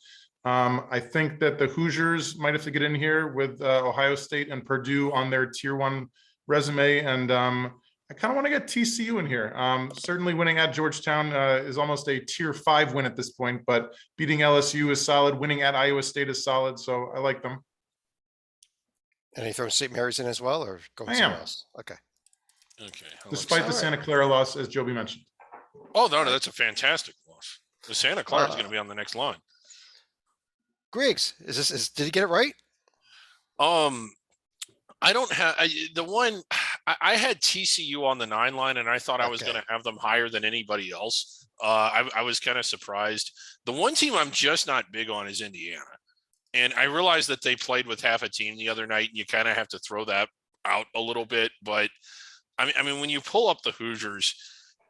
[SPEAKER 4] I think that the Hoosiers might have to get in here with Ohio State and Purdue on their tier 1 resume, and I kind of want to get TCU in here. Certainly winning at Georgetown is almost a tier 5 win at this point, but beating LSU is solid. Winning at Iowa State is solid, so I like them.
[SPEAKER 1] And you throw St. Mary's in as well, or going somewhere else? Okay.
[SPEAKER 4] Despite the Santa Clara loss, as Joby mentioned.
[SPEAKER 2] Oh no, that's a fantastic loss. The Santa Clara is going to be on the next line.
[SPEAKER 1] Griggs, did he get it right?
[SPEAKER 2] I don't have the one. I had TCU on the 9 line, and I thought I was going to have them higher than anybody else. I was kind of surprised. The one team I'm just not big on is Indiana, and I realized that they played with half a team the other night, and you kind of have to throw that out a little bit. But I mean, when you pull up the Hoosiers,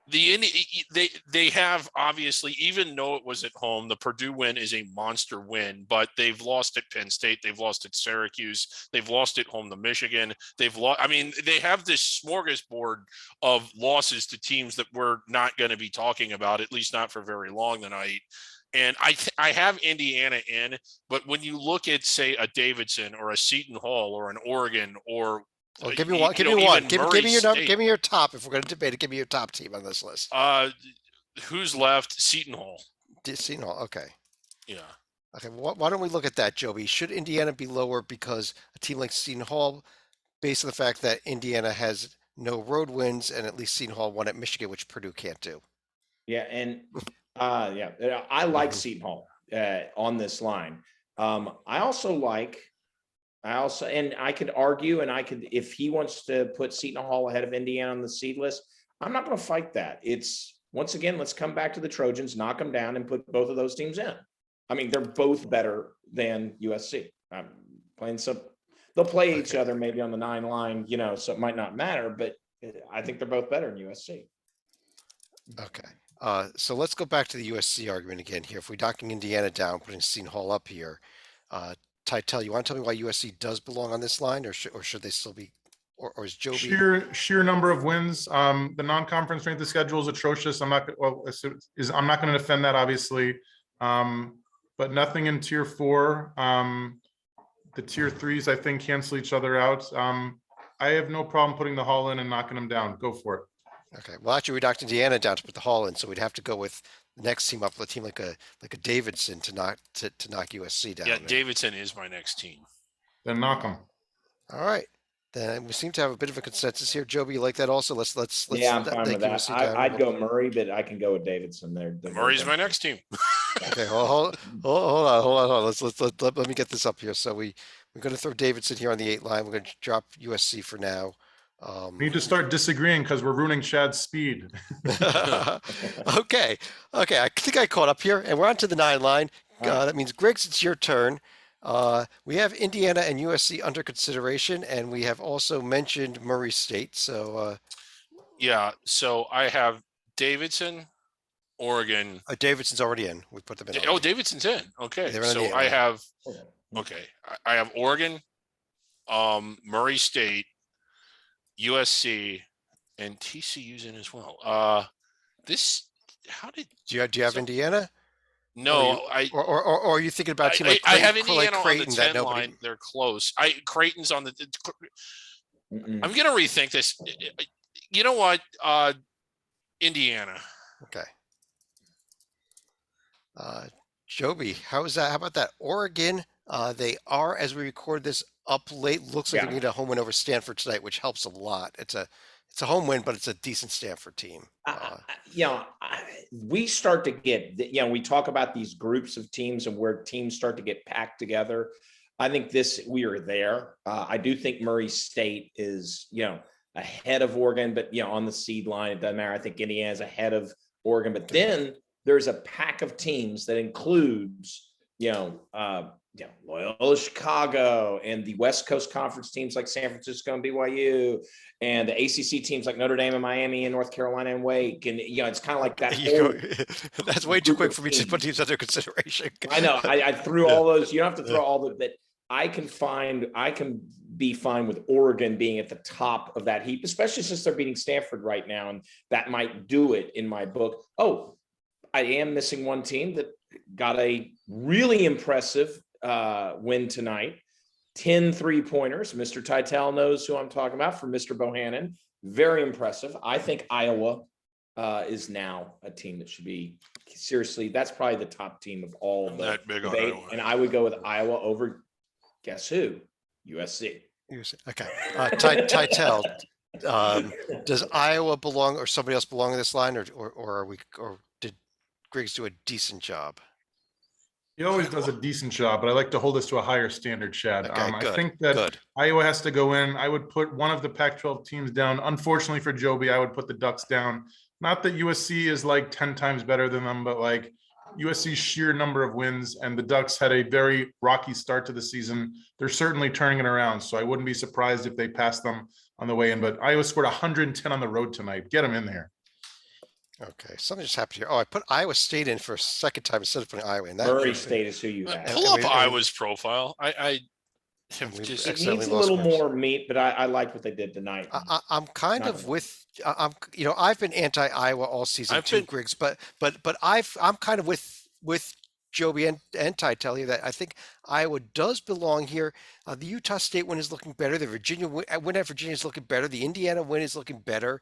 [SPEAKER 2] They have, obviously, even though it was at home, the Purdue win is a monster win, but they've lost at Penn State, they've lost at Syracuse, they've lost at home to Michigan, they've lost. I mean, they have this smorgasbord of losses to teams that we're not going to be talking about, at least not for very long tonight. And I have Indiana in, but when you look at, say, a Davidson or a Seton Hall or an Oregon or
[SPEAKER 1] Well, give me one. Give me one. Give me your number. Give me your top. If we're going to debate it, give me your top team on this list.
[SPEAKER 2] Who's left? Seton Hall.
[SPEAKER 1] Seton Hall. Okay.
[SPEAKER 2] Yeah.
[SPEAKER 1] Okay. Why don't we look at that, Joby? Should Indiana be lower because a team like Seton Hall, based on the fact that Indiana has no road wins and at least Seton Hall won at Michigan, which Purdue can't do.
[SPEAKER 3] Yeah, and I like Seton Hall on this line. And I could argue, if he wants to put Seton Hall ahead of Indiana on the seed list, I'm not going to fight that. It's, once again, let's come back to the Trojans, knock them down, and put both of those teams in. I mean, they're both better than USC. I'm playing they'll play each other maybe on the 9 line, so it might not matter, but I think they're both better than USC.
[SPEAKER 1] Okay. So let's go back to the USC argument again here. If we're knocking Indiana down, putting Seton Hall up here, Titel, you want to tell me why USC does belong on this line, or should they still be, or is Joby
[SPEAKER 4] sheer number of wins? The non-conference strength of schedule is atrocious. I'm not going to defend that, obviously, but nothing in tier 4. The tier 3s, I think, cancel each other out. I have no problem putting the Hall in and knocking them down. Go for it.
[SPEAKER 1] Okay. Well, actually, we knocked Indiana down to put the Hall in, so we'd have to go with the next team up, with a team like a Davidson to knock USC down.
[SPEAKER 2] Yeah, Davidson is my next team.
[SPEAKER 4] Then knock them.
[SPEAKER 1] All right. Then we seem to have a bit of a consensus here. Joby, you like that also? Let's
[SPEAKER 3] yeah, I'm fine with that.
[SPEAKER 1] USC down.
[SPEAKER 3] I'd go Murray, but I can go with Davidson there.
[SPEAKER 2] Murray's my next team.
[SPEAKER 1] Okay, hold on. Let me get this up here. So we're going to throw Davidson here on the 8 line. We're going to drop USC for now.
[SPEAKER 4] We need to start disagreeing because we're ruining Chad's speed.
[SPEAKER 1] Okay. I think I caught up here, and we're on to the 9 line. That means, Griggs, it's your turn. We have Indiana and USC under consideration, and we have also mentioned Murray State. So
[SPEAKER 2] yeah, so I have Davidson, Oregon.
[SPEAKER 1] Davidson's already in. We put them in.
[SPEAKER 2] Oh, Davidson's in. Okay, so I have Oregon, Murray State, USC, and TCU's in as well. Do
[SPEAKER 1] you have Indiana?
[SPEAKER 2] No,
[SPEAKER 1] or are you thinking about a team like
[SPEAKER 2] I have Indiana
[SPEAKER 1] like Creighton
[SPEAKER 2] on the 10 line. They're close. Creighton's on the. I'm gonna rethink this. You know what? Indiana.
[SPEAKER 1] Okay. Joby, how is that? How about that? Oregon, they are, as we record this, up late. Looks like they need a home win over Stanford tonight, which helps a lot. It's a home win, but it's a decent Stanford team.
[SPEAKER 3] We start to get, we talk about these groups of teams and where teams start to get packed together. I think we are there. I do think Murray State is, ahead of Oregon, but, on the seed line, it doesn't matter. I think Indiana's ahead of Oregon, but then there's a pack of teams that includes, Loyola Chicago and the West Coast Conference teams like San Francisco and BYU, and the ACC teams like Notre Dame and Miami and North Carolina and Wake. And, it's kind of like that.
[SPEAKER 1] That's way too quick for me to put teams under consideration.
[SPEAKER 3] I know. I threw all those. You don't have to throw all that. I can be fine with Oregon being at the top of that heap, especially since they're beating Stanford right now. And that might do it in my book. Oh, I am missing one team that got a really impressive win tonight. 10 3-pointers. Mr. Titel knows who I'm talking about, from Mr. Bohannon. Very impressive. I think Iowa is now a team that should be, seriously, that's probably the top team of all of the debate. And I would go with Iowa over, guess who? USC.
[SPEAKER 1] Okay. Titel, does Iowa belong, or somebody else belong in this line, or did Griggs do a decent job?
[SPEAKER 4] He always does a decent job, but I like to hold this to a higher standard, Chad.
[SPEAKER 1] Okay,
[SPEAKER 4] I think that Iowa has to go in. I would put one of the Pac-12 teams down. Unfortunately for Joby, I would put the Ducks down. Not that USC is like 10 times better than them, but like USC's sheer number of wins, and the Ducks had a very rocky start to the season. They're certainly turning it around, so I wouldn't be surprised if they passed them on the way in. But Iowa scored 110 on the road tonight. Get them in there.
[SPEAKER 1] Okay, something just happened here. Oh, I put Iowa State in for a second time instead of putting Iowa in.
[SPEAKER 3] Murray State is who you have.
[SPEAKER 2] Pull up
[SPEAKER 1] we-
[SPEAKER 2] Iowa's profile. I have
[SPEAKER 1] we've
[SPEAKER 2] just
[SPEAKER 3] It
[SPEAKER 1] accidentally
[SPEAKER 3] needs a
[SPEAKER 1] lost
[SPEAKER 3] little
[SPEAKER 1] Murray.
[SPEAKER 3] more meat, but I like what they did tonight.
[SPEAKER 1] I'm kind
[SPEAKER 3] Not
[SPEAKER 1] of
[SPEAKER 3] gonna-
[SPEAKER 1] with I've been anti-Iowa all season
[SPEAKER 2] I've
[SPEAKER 1] too,
[SPEAKER 2] been-
[SPEAKER 1] Griggs, but I'm kind of with Joby and Ty tell you that I think Iowa does belong here. The Utah State win is looking better. The Virginia win at Virginia is looking better. The Indiana win is looking better.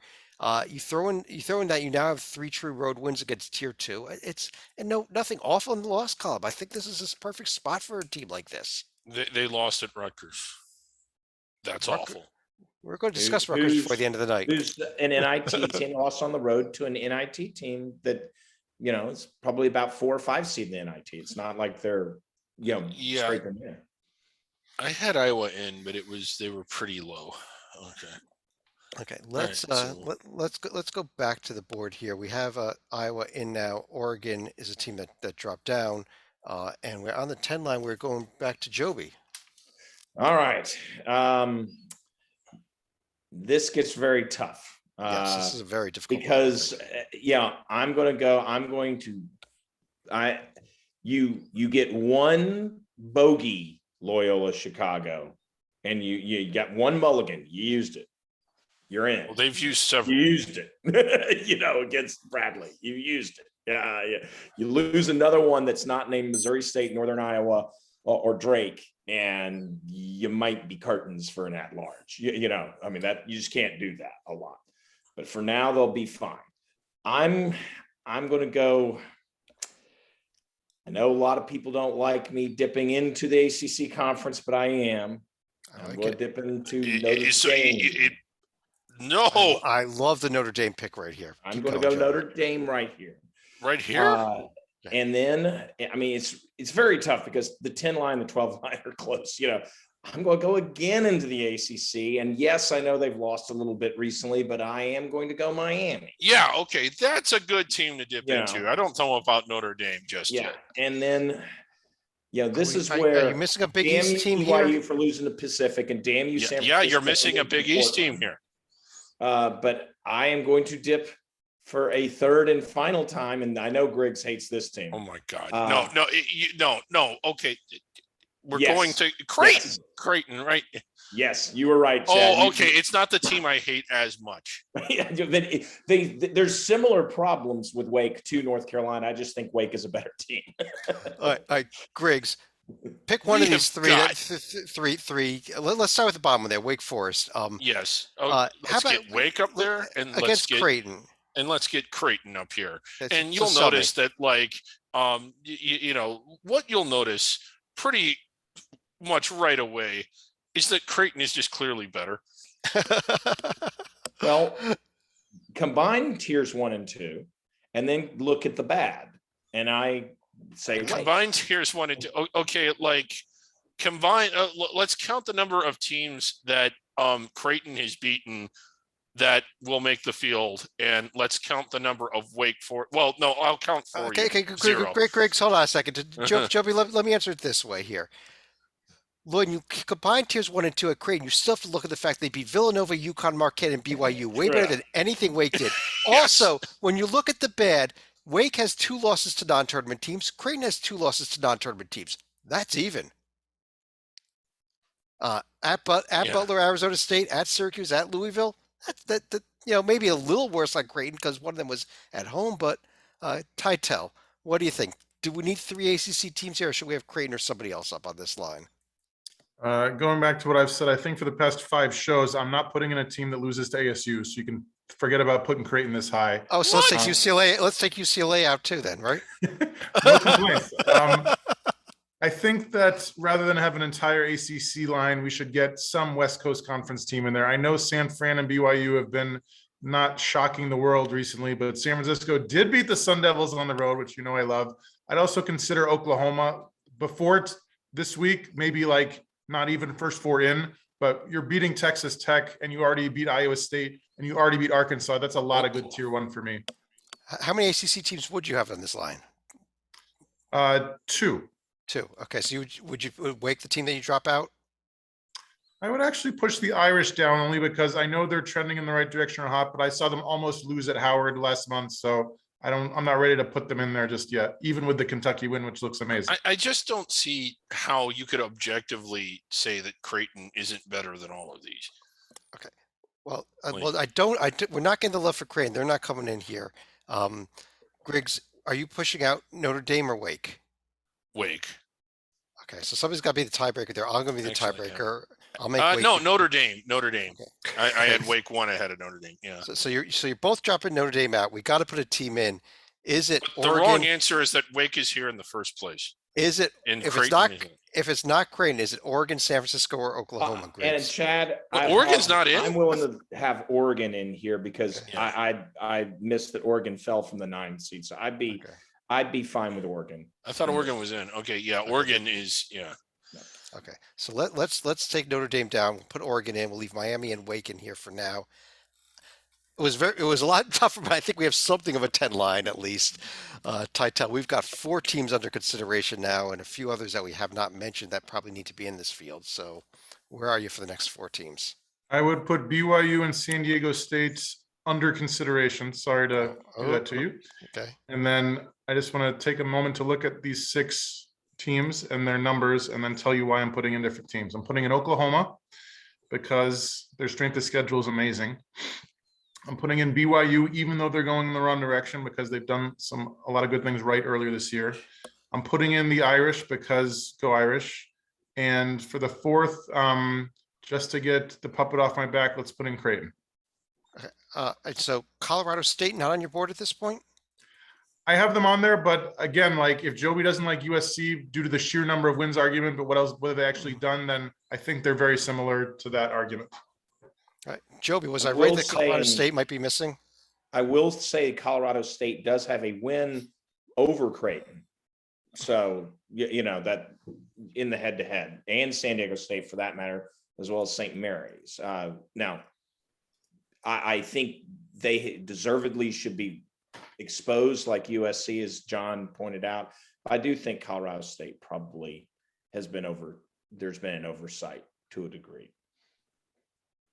[SPEAKER 1] You throw in that you now have 3 true road wins against Tier 2. It's and nothing awful in the loss column. I think this is a perfect spot for a team like this.
[SPEAKER 2] they lost at Rutgers. That's awful.
[SPEAKER 1] We're going to discuss Rutgers before the end of the night.
[SPEAKER 3] Who's an NIT team lost on the road to an NIT team that, it's probably about 4 or 5 seed in the NIT. It's not like they're,
[SPEAKER 2] Yeah.
[SPEAKER 3] scraping in.
[SPEAKER 2] I had Iowa in, but they were pretty low. Okay.
[SPEAKER 1] Okay, let's
[SPEAKER 2] so-
[SPEAKER 1] let's go back to the board here. We have Iowa in now. Oregon is a team that dropped down, and we're on the 10 line. We're going back to Joby.
[SPEAKER 3] All right. This gets very tough.
[SPEAKER 1] Yes, this is a very difficult one, I
[SPEAKER 3] Because
[SPEAKER 1] think.
[SPEAKER 3] I'm going to you get one bogey, Loyola Chicago, and you got one mulligan. You used it. You're in.
[SPEAKER 2] Well, they've used
[SPEAKER 3] You
[SPEAKER 2] several.
[SPEAKER 3] used it, against Bradley. You used it. Yeah. You lose another one that's not named Missouri State, Northern Iowa, or Drake, and you might be curtains for an at-large. That you just can't do that a lot. But for now, they'll be fine. I'm going to go. I know a lot of people don't like me dipping into the ACC conference, but I am.
[SPEAKER 1] I
[SPEAKER 3] I'm
[SPEAKER 1] like
[SPEAKER 3] going
[SPEAKER 1] it.
[SPEAKER 3] to dip into
[SPEAKER 2] It-
[SPEAKER 3] Notre
[SPEAKER 2] it- so
[SPEAKER 3] Dame.
[SPEAKER 2] no,
[SPEAKER 1] I love the Notre Dame pick right here.
[SPEAKER 3] I'm
[SPEAKER 1] Keep
[SPEAKER 3] going to
[SPEAKER 1] going,
[SPEAKER 3] go
[SPEAKER 1] Joby.
[SPEAKER 3] Notre Dame right here.
[SPEAKER 2] right here.
[SPEAKER 3] And then, it's very tough because the 10 line, the 12 line are close. I'm going to go again into the ACC. And yes, I know they've lost a little bit recently, but I am going to go Miami.
[SPEAKER 2] Yeah, okay, that's a good team to dip
[SPEAKER 3] Yeah.
[SPEAKER 2] into. I don't know about Notre Dame just
[SPEAKER 3] Yeah.
[SPEAKER 2] yet.
[SPEAKER 3] And then, this is
[SPEAKER 1] Are
[SPEAKER 3] where
[SPEAKER 1] you missing a Big
[SPEAKER 3] damn
[SPEAKER 1] East
[SPEAKER 3] you,
[SPEAKER 1] team
[SPEAKER 3] BYU
[SPEAKER 1] here?
[SPEAKER 3] for losing to Pacific, and damn you, San
[SPEAKER 2] Yeah, you're
[SPEAKER 3] Francisco
[SPEAKER 2] missing
[SPEAKER 3] for
[SPEAKER 2] a
[SPEAKER 3] losing
[SPEAKER 2] Big
[SPEAKER 3] to
[SPEAKER 2] East team
[SPEAKER 3] Portland.
[SPEAKER 2] here.
[SPEAKER 3] But I am going to dip for a third and final time. And I know Griggs hates this team.
[SPEAKER 2] Oh my God!
[SPEAKER 3] Uh,
[SPEAKER 2] No. Okay, we're
[SPEAKER 3] Yes.
[SPEAKER 2] going to Creighton.
[SPEAKER 3] Yes.
[SPEAKER 2] Creighton, right?
[SPEAKER 3] Yes, you were right, Chad.
[SPEAKER 2] Oh, okay. It's not the team I hate as much.
[SPEAKER 3] There's similar problems with Wake to North Carolina. I just think Wake is a better team.
[SPEAKER 1] All right, Griggs, pick one
[SPEAKER 2] We
[SPEAKER 1] of these
[SPEAKER 2] have
[SPEAKER 1] three.
[SPEAKER 2] got-
[SPEAKER 1] Three. Let's start with the bottom one there. Wake Forest.
[SPEAKER 2] Yes.
[SPEAKER 1] how
[SPEAKER 2] Let's
[SPEAKER 1] about-
[SPEAKER 2] get Wake up there, and
[SPEAKER 1] Against Creighton.
[SPEAKER 2] let's get Creighton up here.
[SPEAKER 1] That's-
[SPEAKER 2] And
[SPEAKER 1] so
[SPEAKER 2] you'll
[SPEAKER 1] sell me.
[SPEAKER 2] notice that, what you'll notice pretty much right away is that Creighton is just clearly better.
[SPEAKER 3] Well, combine tiers 1 and 2, and then look at the bad. And I say, Wake.
[SPEAKER 2] Combined tiers 1 and 2. Okay, combine. Let's count the number of teams that Creighton has beaten that will make the field, and let's count the number of Wake Forest. Well, no, I'll count for
[SPEAKER 1] Okay,
[SPEAKER 2] you. Zero.
[SPEAKER 1] Griggs, hold on a second. Joby, let me answer it this way here. When you combine tiers 1 and 2 at Creighton, you still have to look at the fact they beat Villanova, UConn, Marquette, and BYU way better than anything Wake did.
[SPEAKER 2] Yes.
[SPEAKER 1] Also, when you look at the bad, Wake has 2 losses to non-tournament teams. Creighton has 2 losses to non-tournament teams. That's even. At Butler, Arizona State, at Syracuse, at Louisville. That maybe a little worse on Creighton because one of them was at home. But Tytel, what do you think? Do we need 3 ACC teams here, or should we have Creighton or somebody else up on this line?
[SPEAKER 4] Going back to what I've said, I think for the past 5 shows, I'm not putting in a team that loses to ASU, so you can forget about putting Creighton this high.
[SPEAKER 1] Oh, so let's take UCLA. Let's take UCLA out too, then, right?
[SPEAKER 4] No complaints. I think that rather than have an entire ACC line, we should get some West Coast Conference team in there. I know San Fran and BYU have been not shocking the world recently, but San Francisco did beat the Sun Devils on the road, which I love. I'd also consider Oklahoma before this week, maybe not even first 4 in, but you're beating Texas Tech and you already beat Iowa State and you already beat Arkansas. That's a lot of good tier 1 for me.
[SPEAKER 1] How many ACC teams would you have on this line?
[SPEAKER 4] 2.
[SPEAKER 1] 2. Okay, so would you Wake the team that you drop out?
[SPEAKER 4] I would actually push the Irish down only because I know they're trending in the right direction or hot, but I saw them almost lose at Howard last month. So I'm not ready to put them in there just yet, even with the Kentucky win, which looks amazing.
[SPEAKER 2] I just don't see how you could objectively say that Creighton isn't better than all of these.
[SPEAKER 1] Well,
[SPEAKER 2] Like-
[SPEAKER 1] we're not getting the love for Crane. They're not coming in here. Griggs, are you pushing out Notre Dame or Wake?
[SPEAKER 2] Wake.
[SPEAKER 1] Okay, so somebody's got to be the tiebreaker there. I'm going to be the
[SPEAKER 2] Actually, yeah.
[SPEAKER 1] tiebreaker. I'll make Wake
[SPEAKER 2] No,
[SPEAKER 1] the-
[SPEAKER 2] Notre Dame. Notre Dame.
[SPEAKER 1] Okay.
[SPEAKER 2] I had Wake 1 ahead of Notre Dame. Yeah.
[SPEAKER 1] So you're both dropping Notre Dame out. We got to put a team in. Is it
[SPEAKER 2] But the
[SPEAKER 1] Oregon?
[SPEAKER 2] wrong answer is that Wake is here in the first place.
[SPEAKER 1] Is it
[SPEAKER 2] And
[SPEAKER 1] if
[SPEAKER 2] Creighton
[SPEAKER 1] it's not
[SPEAKER 2] isn't.
[SPEAKER 1] if it's not Creighton? Is it Oregon, San Francisco, or Oklahoma?
[SPEAKER 3] And
[SPEAKER 1] Griggs?
[SPEAKER 3] Chad,
[SPEAKER 2] But Oregon's not in?
[SPEAKER 3] I'm willing to have Oregon in here because
[SPEAKER 2] Okay.
[SPEAKER 3] I missed that Oregon fell from the 9th seed. So
[SPEAKER 1] Okay.
[SPEAKER 3] I'd be fine with Oregon.
[SPEAKER 2] I thought Oregon was in. Okay, yeah, Oregon is, yeah.
[SPEAKER 1] Okay, so let's take Notre Dame down. We'll put Oregon in. We'll leave Miami and Wake in here for now. It was a lot tougher, but I think we have something of a 10 line at least. Titel, we've got 4 teams under consideration now, and a few others that we have not mentioned that probably need to be in this field. So, where are you for the next 4 teams?
[SPEAKER 4] I would put BYU and San Diego State under consideration. Sorry to do that to you.
[SPEAKER 1] Okay.
[SPEAKER 4] And then I just want to take a moment to look at these 6 teams and their numbers and then tell you why I'm putting in different teams. I'm putting in Oklahoma because their strength of schedule is amazing. I'm putting in BYU, even though they're going in the wrong direction because they've done a lot of good things right earlier this year. I'm putting in the Irish because go Irish. And for the 4th, just to get the puppet off my back, let's put in Creighton.
[SPEAKER 1] So Colorado State not on your board at this point?
[SPEAKER 4] I have them on there, but again, like if Joby doesn't like USC due to the sheer number of wins argument, but what have they actually done? Then I think they're very similar to that argument.
[SPEAKER 1] All right, Joby, was I
[SPEAKER 3] I
[SPEAKER 1] right
[SPEAKER 3] will
[SPEAKER 1] that Colorado
[SPEAKER 3] say-
[SPEAKER 1] State might be missing?
[SPEAKER 3] I will say Colorado State does have a win over Creighton. So, you know, that in the head-to-head, and San Diego State for that matter, as well as St. Mary's. Now, I think they deservedly should be exposed like USC, as John pointed out. I do think Colorado State probably has been there's been an oversight to a degree.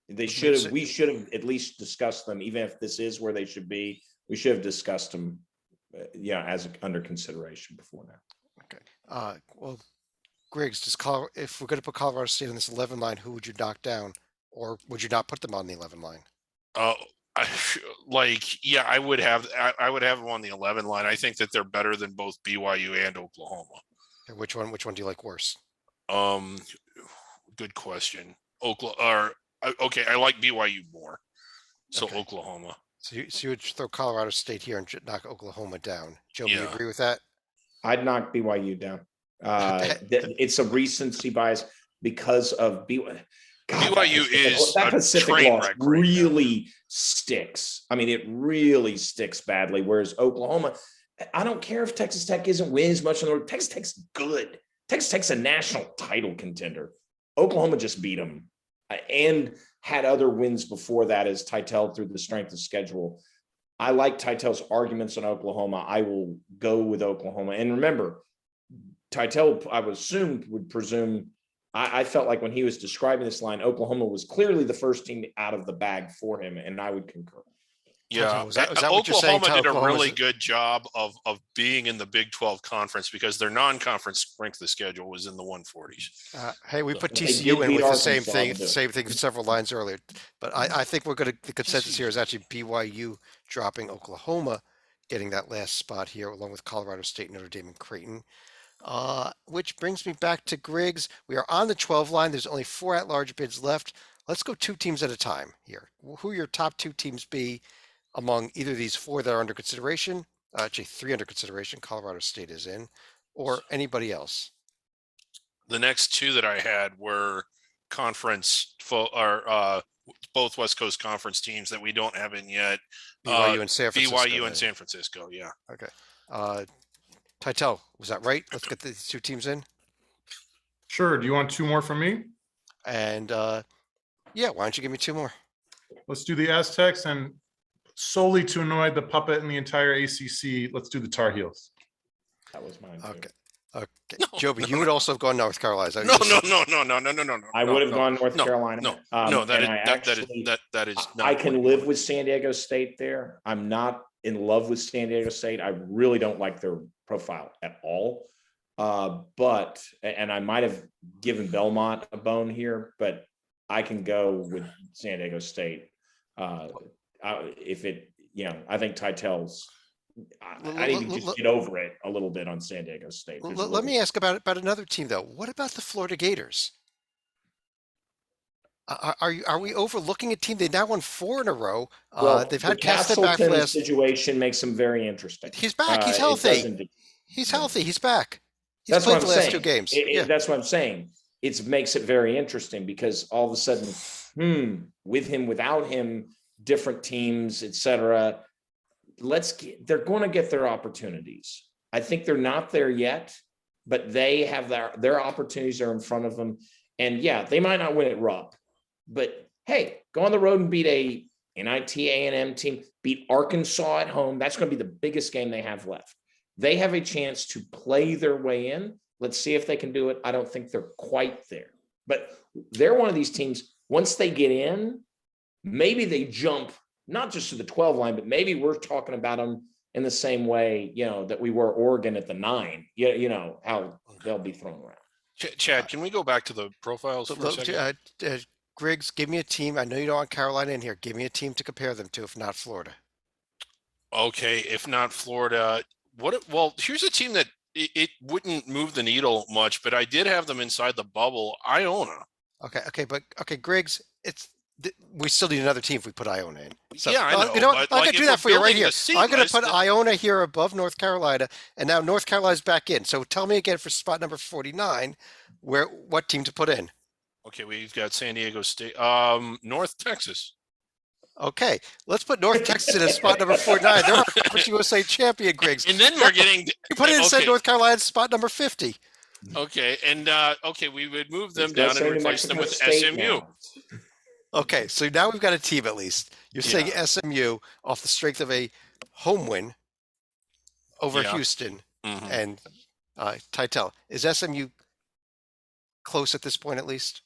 [SPEAKER 3] We should have at least discussed them, even if this is where they should be. We should have discussed them, as under consideration before now.
[SPEAKER 1] Okay. Well, Griggs, if we're going to put Colorado State on this 11 line, who would you knock down, or would you not put them on the 11 line?
[SPEAKER 2] I would have them on the 11 line. I think that they're better than both BYU and Oklahoma.
[SPEAKER 1] Okay, which one do you like worse?
[SPEAKER 2] Good question. Okay, I like BYU more. So
[SPEAKER 1] Okay.
[SPEAKER 2] Oklahoma.
[SPEAKER 1] So you would throw Colorado State here and knock Oklahoma down. Joe, do you
[SPEAKER 2] Yeah.
[SPEAKER 1] agree with that?
[SPEAKER 3] I'd knock BYU down. It's a recency bias because of BYU.
[SPEAKER 2] BYU is
[SPEAKER 3] that
[SPEAKER 2] a
[SPEAKER 3] Pacific
[SPEAKER 2] train
[SPEAKER 3] loss
[SPEAKER 2] wreck right now.
[SPEAKER 3] really sticks. I mean, it really sticks badly. Whereas Oklahoma, I don't care if Texas Tech isn't winning as much on the road. Texas Tech's good. Texas Tech's a national title contender. Oklahoma just beat them and had other wins before that as Titel through the strength of schedule. I like Titel's arguments on Oklahoma. I will go with Oklahoma. And remember, Titel, I would presume, I felt like when he was describing this line, Oklahoma was clearly the first team out of the bag for him, and I would concur.
[SPEAKER 2] Yeah,
[SPEAKER 1] is that what you're saying,
[SPEAKER 2] Oklahoma did a
[SPEAKER 1] Oklahoma's
[SPEAKER 2] really good job of being in the Big 12 conference because their non-conference strength of schedule was in the 140s.
[SPEAKER 1] Hey, we put
[SPEAKER 3] They did
[SPEAKER 1] TCU in
[SPEAKER 3] beat
[SPEAKER 1] with the
[SPEAKER 3] Arkansas
[SPEAKER 1] same
[SPEAKER 3] to do
[SPEAKER 1] thing several lines earlier. But I think the consensus here is actually BYU dropping Oklahoma, getting that last spot here, along with Colorado State, Notre Dame, and Creighton. Which brings me back to Griggs. We are on the 12 line. There's only 4 at-large bids left. Let's go 2 teams at a time here. Who your top 2 teams be among either of these 4 that are under consideration? Actually, 3 under consideration. Colorado State is in, or anybody else.
[SPEAKER 2] The next 2 that I had were both West Coast Conference teams that we don't have in yet.
[SPEAKER 1] BYU and San Francisco.
[SPEAKER 2] BYU
[SPEAKER 1] then.
[SPEAKER 2] and San Francisco, yeah.
[SPEAKER 1] Okay. Titel, was that right? Let's get these 2 teams in.
[SPEAKER 4] Sure. Do you want 2 more from me?
[SPEAKER 1] And yeah, why don't you give me 2 more?
[SPEAKER 4] Let's do the Aztecs, and solely to annoy the puppet in the entire ACC, let's do the Tar Heels.
[SPEAKER 3] That was mine. too.
[SPEAKER 1] Okay. Okay,
[SPEAKER 2] No,
[SPEAKER 1] Joby,
[SPEAKER 2] no,
[SPEAKER 1] you would
[SPEAKER 2] no.
[SPEAKER 1] also have gone North Carolina. Is that what
[SPEAKER 2] No,
[SPEAKER 1] you just
[SPEAKER 2] no,
[SPEAKER 1] said?
[SPEAKER 2] no, no, no, no, no, no, no.
[SPEAKER 3] I would have
[SPEAKER 2] no,
[SPEAKER 3] gone North
[SPEAKER 2] no,
[SPEAKER 3] Carolina.
[SPEAKER 2] no, no. That
[SPEAKER 3] And
[SPEAKER 2] is
[SPEAKER 3] I actually,
[SPEAKER 2] that is
[SPEAKER 3] I
[SPEAKER 2] not.
[SPEAKER 3] can live with San Diego State there. I'm not in love with San Diego State. I really don't like their profile at all. And I might have given Belmont a bone here, but I can go with San Diego State. If it, I think Titel's, I'd even just get over it a little bit on San Diego State.
[SPEAKER 1] Let me ask about another team though. What about the Florida Gators? Are we overlooking a team? They now won 4 in a row.
[SPEAKER 3] Well,
[SPEAKER 1] They've
[SPEAKER 3] the
[SPEAKER 1] had Castleton back
[SPEAKER 3] Castleton
[SPEAKER 1] last.
[SPEAKER 3] situation makes them very interesting.
[SPEAKER 1] He's back. He's
[SPEAKER 3] It
[SPEAKER 1] healthy.
[SPEAKER 3] doesn't.
[SPEAKER 1] He's healthy. He's back. He's
[SPEAKER 3] That's what
[SPEAKER 1] played
[SPEAKER 3] I'm
[SPEAKER 1] the last
[SPEAKER 3] saying.
[SPEAKER 1] 2 games. Yeah.
[SPEAKER 3] That's what I'm saying. It makes it very interesting because all of a sudden, with him, without him, different teams, etc. They're going to get their opportunities. I think they're not there yet, but they have their opportunities are in front of them. And yeah, they might not win at Rupp, but hey, go on the road and beat a NIT A&M team, beat Arkansas at home. That's going to be the biggest game they have left. They have a chance to play their way in. Let's see if they can do it. I don't think they're quite there, but they're one of these teams. Once they get in, maybe they jump not just to the 12 line, but maybe we're talking about them in the same way, that we were Oregon at the 9. How they'll be thrown around.
[SPEAKER 2] Chad, can we go back to the profiles for a second?
[SPEAKER 1] Griggs, give me a team. I know you don't want Carolina in here. Give me a team to compare them to, if not Florida.
[SPEAKER 2] Okay, if not Florida, well, here's a team that it wouldn't move the needle much, but I did have them inside the bubble. Iona.
[SPEAKER 1] Okay, Griggs, we still need another team if we put Iona in. So,
[SPEAKER 2] yeah, I know.
[SPEAKER 1] You know what? I'm going to do that for you right here. I'm going to put
[SPEAKER 2] that...
[SPEAKER 1] Iona here above North Carolina, and now North Carolina's back in. So tell me again for spot number 49, what team to put in?
[SPEAKER 2] Okay, we've got San Diego State, North Texas.
[SPEAKER 1] Okay, let's put North Texas in as spot number 49. They're our Conference USA champion, Griggs.
[SPEAKER 2] And then we're getting...
[SPEAKER 1] You put it in North Carolina spot number 50.
[SPEAKER 2] Okay, and we would move them down and replace them with SMU.
[SPEAKER 1] Okay, so now we've got a team at least. You're saying SMU off the strength of a home win over Houston and Titel. Is SMU close at this point at least?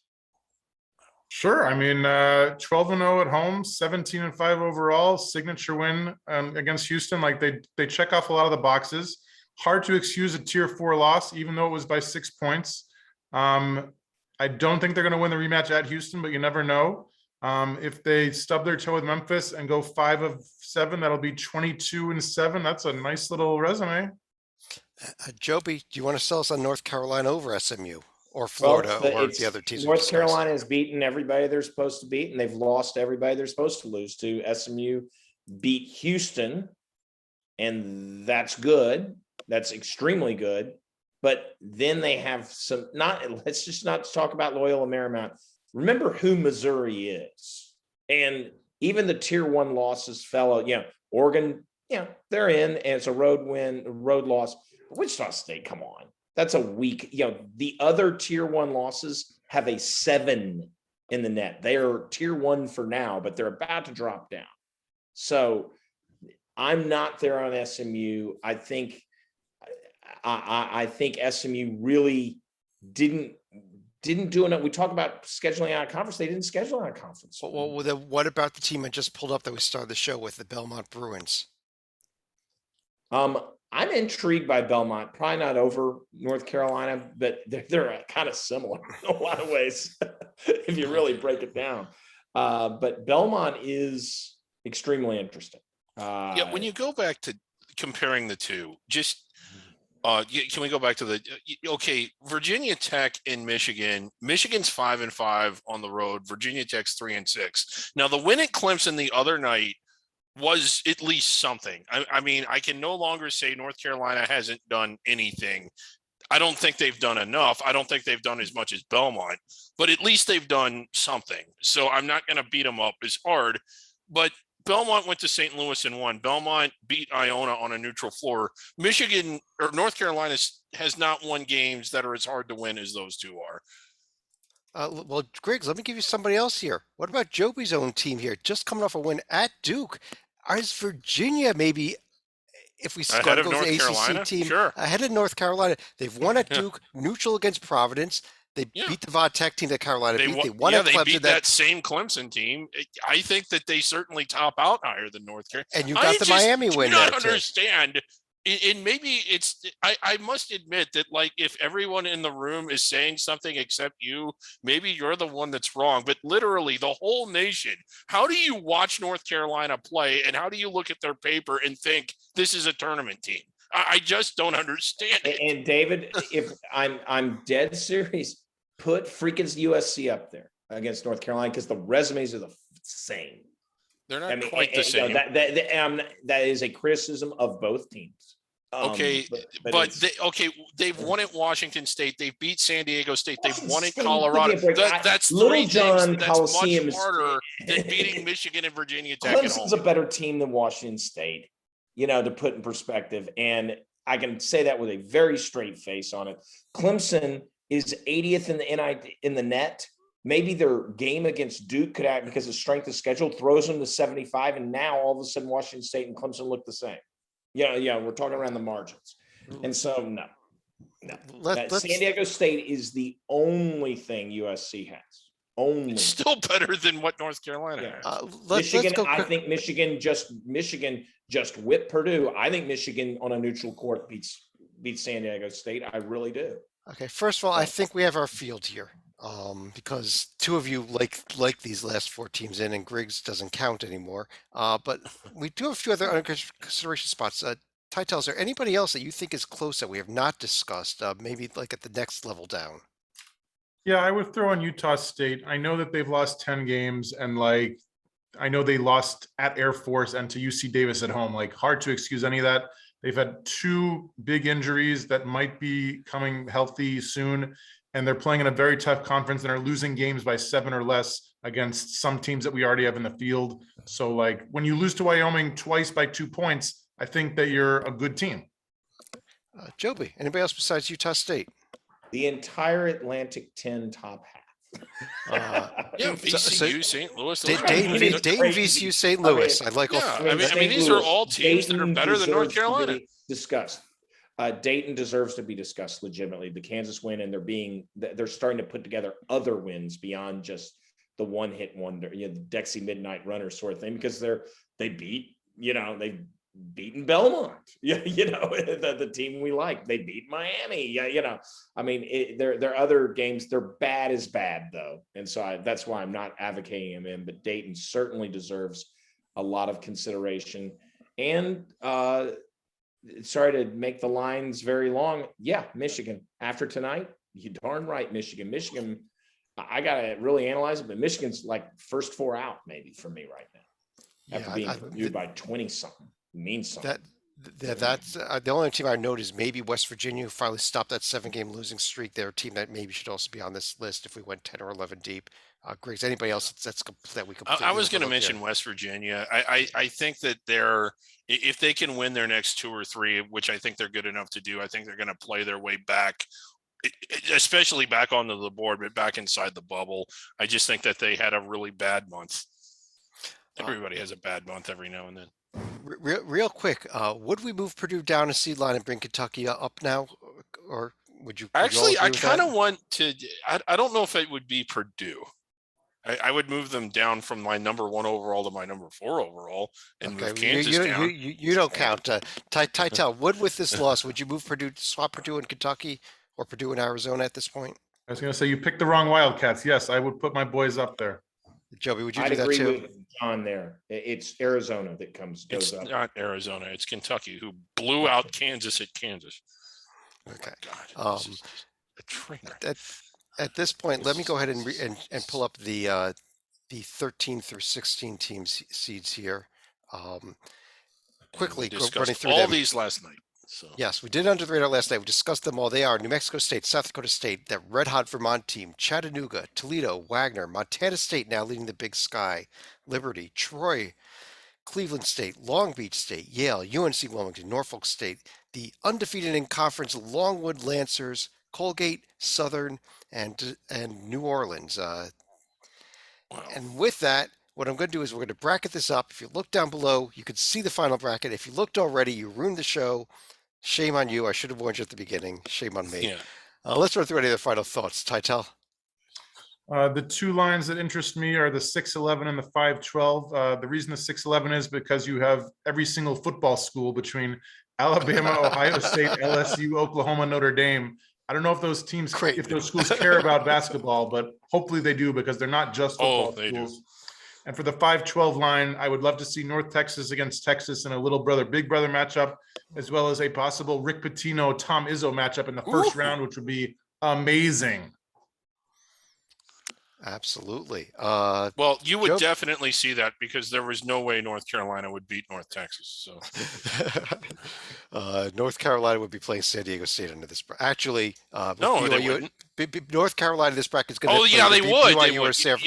[SPEAKER 4] Sure. I mean, 12-0 at home, 17-5 overall, signature win against Houston. Like they check off a lot of the boxes. Hard to excuse a tier 4 loss, even though it was by 6 points. I don't think they're going to win the rematch at Houston, but you never know. If they stub their toe with Memphis and go 5 of 7, that'll be 22-7. That's a nice little resume.
[SPEAKER 1] Joby, do you want to sell us on North Carolina over SMU or Florida or the other teams?
[SPEAKER 3] North Carolina has beaten everybody they're supposed to beat, and they've lost everybody they're supposed to lose to. SMU beat Houston, and that's good. That's extremely good. But then they have let's just not talk about Loyola Marymount. Remember who Missouri is. And even the tier 1 losses Oregon, they're in, and it's a road loss. Wichita State, come on. That's a weak, the other tier 1 losses have a 7 in the net. They are tier 1 for now, but they're about to drop down. So I'm not there on SMU. I think SMU really didn't do enough. We talk about scheduling out of conference. They didn't schedule out of conference.
[SPEAKER 1] Well, then what about the team I just pulled up that we started the show with, the Belmont Bruins?
[SPEAKER 3] I'm intrigued by Belmont. Probably not over North Carolina, but they're kind of similar in a lot of ways if you really break it down. But Belmont is extremely interesting.
[SPEAKER 2] When you go back to comparing the two, just can we go back to Virginia Tech in Michigan? Michigan's 5-5 on the road. Virginia Tech's 3-6. Now the win at Clemson the other night was at least something. I mean, I can no longer say North Carolina hasn't done anything. I don't think they've done enough. I don't think they've done as much as Belmont, but at least they've done something. So I'm not going to beat them up as hard, but Belmont went to St. Louis and won. Belmont beat Iona on a neutral floor. Michigan or North Carolina has not won games that are as hard to win as those two are.
[SPEAKER 1] Well, Griggs, let me give you somebody else here. What about Joby's own team here? Just coming off a win at Duke. Is Virginia maybe if we
[SPEAKER 2] Ahead of
[SPEAKER 1] go to
[SPEAKER 2] North
[SPEAKER 1] the
[SPEAKER 2] Carolina?
[SPEAKER 1] ACC team,
[SPEAKER 2] Sure.
[SPEAKER 1] ahead of North Carolina. They've won at
[SPEAKER 2] Yeah.
[SPEAKER 1] Duke, neutral against Providence. They
[SPEAKER 2] Yeah.
[SPEAKER 1] beat the Va Tech team that Carolina
[SPEAKER 2] They
[SPEAKER 1] beat.
[SPEAKER 2] won,
[SPEAKER 1] They won at
[SPEAKER 2] they
[SPEAKER 1] Clemson.
[SPEAKER 2] beat that same Clemson team. I think that they certainly top out higher than North Carolina.
[SPEAKER 1] And you
[SPEAKER 2] I
[SPEAKER 1] got the
[SPEAKER 2] just
[SPEAKER 1] Miami
[SPEAKER 2] do
[SPEAKER 1] win
[SPEAKER 2] not
[SPEAKER 1] there, too.
[SPEAKER 2] understand. And maybe it's, I must admit that, like, if everyone in the room is saying something except you, maybe you're the one that's wrong. But literally the whole nation, how do you watch North Carolina play, and how do you look at their paper and think this is a tournament team? I just don't understand it.
[SPEAKER 3] And David, if I'm dead serious, put freaking USC up there against North Carolina, because the resumes are the same.
[SPEAKER 2] They're not quite the same.
[SPEAKER 3] That is a criticism of both teams.
[SPEAKER 2] Okay, but they've won at Washington State. They've beat San Diego State. They've won at Colorado. That's
[SPEAKER 3] Little
[SPEAKER 2] three
[SPEAKER 3] John
[SPEAKER 2] things. That's
[SPEAKER 3] Coliseum
[SPEAKER 2] much
[SPEAKER 3] is-
[SPEAKER 2] harder than beating Michigan and Virginia Tech at
[SPEAKER 3] Clemson's a
[SPEAKER 2] home.
[SPEAKER 3] better team than Washington State, to put in perspective. And I can say that with a very straight face on it. Clemson is 80th in the net. Maybe their game against Duke could act, because of strength of schedule, throws them to 75. And now all of a sudden Washington State and Clemson look the same. Yeah, we're talking around the margins. And so, no. San Diego State is the only thing USC has. Only.
[SPEAKER 2] It's still better than what North Carolina has.
[SPEAKER 3] Michigan, I think Michigan just whipped Purdue. I think Michigan on a neutral court beats San Diego State. I really do.
[SPEAKER 1] Okay, first of all, I think we have our field here, because two of you like these last four teams in, and Griggs doesn't count anymore. But we do have a few other under consideration spots. Title, is there anybody else that you think is close that we have not discussed? Maybe like at the next level down.
[SPEAKER 4] Yeah, I would throw in Utah State. I know that they've lost 10 games, and I know they lost at Air Force and to UC Davis at home. Hard to excuse any of that. They've had two big injuries that might be coming healthy soon, and they're playing in a very tough conference and are losing games by 7 or less against some teams that we already have in the field. So when you lose to Wyoming twice by 2 points, I think that you're a good team.
[SPEAKER 1] Joby, anybody else besides Utah State?
[SPEAKER 3] The entire Atlantic 10 top half.
[SPEAKER 2] Yeah, VCU, St. Louis.
[SPEAKER 1] Dayton, VCU, St. Louis. I'd like.
[SPEAKER 2] Yeah, I mean, these are all teams that are better than North Carolina.
[SPEAKER 3] Discussed. Dayton deserves to be discussed legitimately. The Kansas win, and they're starting to put together other wins beyond just the one-hit wonder, the Dexy Midnight Runner sort of thing, because they've beaten Belmont, the team we like. They beat Miami. I mean, there are other games. They're bad as bad though, and so that's why I'm not advocating them in. But Dayton certainly deserves a lot of consideration. And sorry to make the lines very long. Yeah, Michigan after tonight. You darn right, Michigan. I gotta really analyze it, but Michigan's like first 4 out maybe for me right now after being reviewed by 20 something. Means something.
[SPEAKER 1] That's the only team I note is maybe West Virginia, who finally stopped that 7-game losing streak. They're a team that maybe should also be on this list if we went 10 or 11 deep. Griggs, anybody else that we completely
[SPEAKER 2] I was going to
[SPEAKER 1] overlooked
[SPEAKER 2] mention
[SPEAKER 1] here?
[SPEAKER 2] West Virginia. I think that if they can win their next 2 or 3, which I think they're good enough to do, I think they're going to play their way back, especially back onto the board, but back inside the bubble. I just think that they had a really bad month. Everybody has a bad month every now and then.
[SPEAKER 1] Real quick, would we move Purdue down a seed line and bring Kentucky up now, or would you?
[SPEAKER 2] Actually, I kind of want to. I don't know if it would be Purdue. I would move them down from my number 1 overall to my number 4 overall, and move Kansas down.
[SPEAKER 1] You don't count. Title, with this loss, would you move Purdue, swap Purdue and Kentucky, or Purdue and Arizona at this point?
[SPEAKER 4] I was going to say you picked the wrong Wildcats. Yes, I would put my boys up there.
[SPEAKER 1] Joby, would you
[SPEAKER 3] I'd
[SPEAKER 1] do that
[SPEAKER 3] agree
[SPEAKER 1] too?
[SPEAKER 3] with John there. It's Arizona that goes
[SPEAKER 2] It's
[SPEAKER 3] up.
[SPEAKER 2] not Arizona. It's Kentucky, who blew out Kansas at Kansas.
[SPEAKER 1] Okay.
[SPEAKER 2] God, this is a trainer.
[SPEAKER 1] At this point, let me go ahead and pull up the 13 through 16 teams seeds here. Quickly, running
[SPEAKER 2] Discussed
[SPEAKER 1] through
[SPEAKER 2] all
[SPEAKER 1] them.
[SPEAKER 2] these last night. So
[SPEAKER 1] Yes, we did under the radar last night. We discussed them all. They are New Mexico State, South Dakota State, that red hot Vermont team, Chattanooga, Toledo, Wagner, Montana State now leading the Big Sky, Liberty, Troy, Cleveland State, Long Beach State, Yale, UNC Wilmington, Norfolk State, the undefeated in conference Longwood Lancers, Colgate, Southern, and New Orleans.
[SPEAKER 2] wow.
[SPEAKER 1] And with that, what I'm going to do is we're going to bracket this up. If you look down below, you can see the final bracket. If you looked already, you ruined the show. Shame on you. I should have warned you at the beginning. Shame on me.
[SPEAKER 2] Yeah.
[SPEAKER 1] Let's run through any of the final thoughts. Titel?
[SPEAKER 4] The two lines that interest me are the 6-11 and the 5-12. The reason the 6-11 is because you have every single football school between Alabama, Ohio State, LSU, Oklahoma, Notre Dame. I don't know if those teams,
[SPEAKER 1] Great.
[SPEAKER 4] if those schools care about basketball, but hopefully they do because they're not just football
[SPEAKER 2] they do.
[SPEAKER 4] schools. And for the 5-12 line, I would love to see North Texas against Texas in a little brother, big brother matchup, as well as a possible Rick Pitino, Tom Izzo matchup in the first round, which would be amazing.
[SPEAKER 1] Absolutely.
[SPEAKER 2] Well, you would
[SPEAKER 1] Joe?
[SPEAKER 2] definitely see that because there was no way North Carolina would beat North Texas. So
[SPEAKER 1] North Carolina would be playing San Diego State under this. Actually,
[SPEAKER 2] no, they
[SPEAKER 1] BYU,
[SPEAKER 2] wouldn't.
[SPEAKER 1] North Carolina, this bracket is going to.
[SPEAKER 2] Oh yeah, they would.
[SPEAKER 1] BYU
[SPEAKER 2] They
[SPEAKER 1] or
[SPEAKER 2] would.
[SPEAKER 1] San.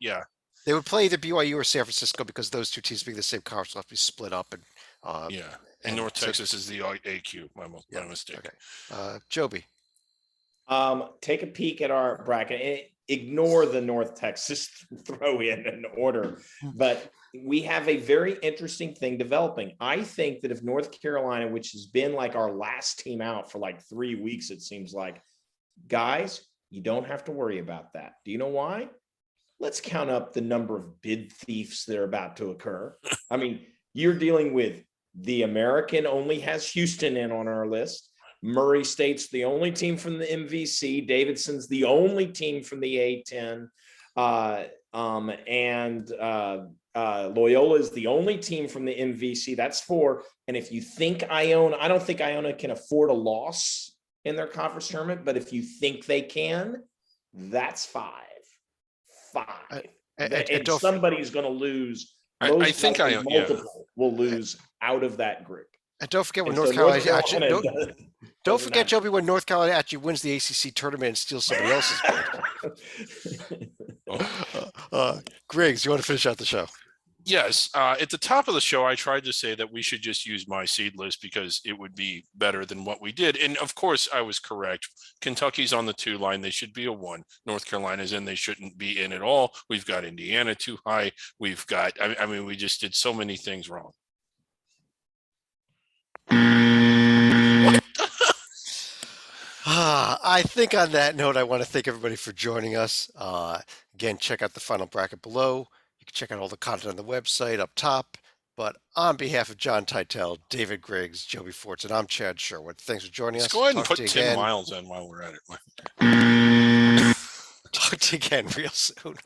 [SPEAKER 2] Yeah.
[SPEAKER 1] They would play either BYU or San Francisco because those two teams being the same conference will have to be split up. And
[SPEAKER 2] Yeah. And North Texas is the AQ. My mistake.
[SPEAKER 1] Okay. Joby.
[SPEAKER 3] Take a peek at our bracket. Ignore the North Texas throw in an order, but we have a very interesting thing developing. I think that if North Carolina, which has been like our last team out for like 3 weeks, it seems like, guys, you don't have to worry about that. Do you know why? Let's count up the number of bid thieves that are about to occur. I mean, you're dealing with the American only has Houston in on our list. Murray State's the only team from the MVC. Davidson's the only team from the A10. Loyola is the only team from the MVC. That's 4. And if you think Iona, I don't think Iona can afford a loss in their conference tournament, but if you think they can, that's 5. And somebody's going to lose.
[SPEAKER 2] I think
[SPEAKER 3] multiple will lose out of that group.
[SPEAKER 1] And don't forget when
[SPEAKER 3] And
[SPEAKER 1] North
[SPEAKER 3] so
[SPEAKER 1] Carolina don't forget, Joby, when North Carolina actually wins the ACC tournament and steals somebody else's bid. Griggs, you want to finish out the show?
[SPEAKER 2] Yes. At the top of the show, I tried to say that we should just use my seed list because it would be better than what we did. And of course, I was correct. Kentucky's on the 2 line. They should be a 1. North Carolina's in. They shouldn't be in at all. We've got Indiana too high. We've got, I mean, we just did so many things wrong.
[SPEAKER 1] I think on that note, I want to thank everybody for joining us. Again, check out the final bracket below. You can check out all the content on the website up top. But on behalf of John Titel, David Griggs, Joby Forts, and I'm Chad Sherwood, thanks for joining us.
[SPEAKER 2] Let's go ahead and
[SPEAKER 1] Talk
[SPEAKER 2] put
[SPEAKER 1] to you
[SPEAKER 2] 10
[SPEAKER 1] again.
[SPEAKER 2] miles in while we're at it.
[SPEAKER 1] Talk to you again real soon.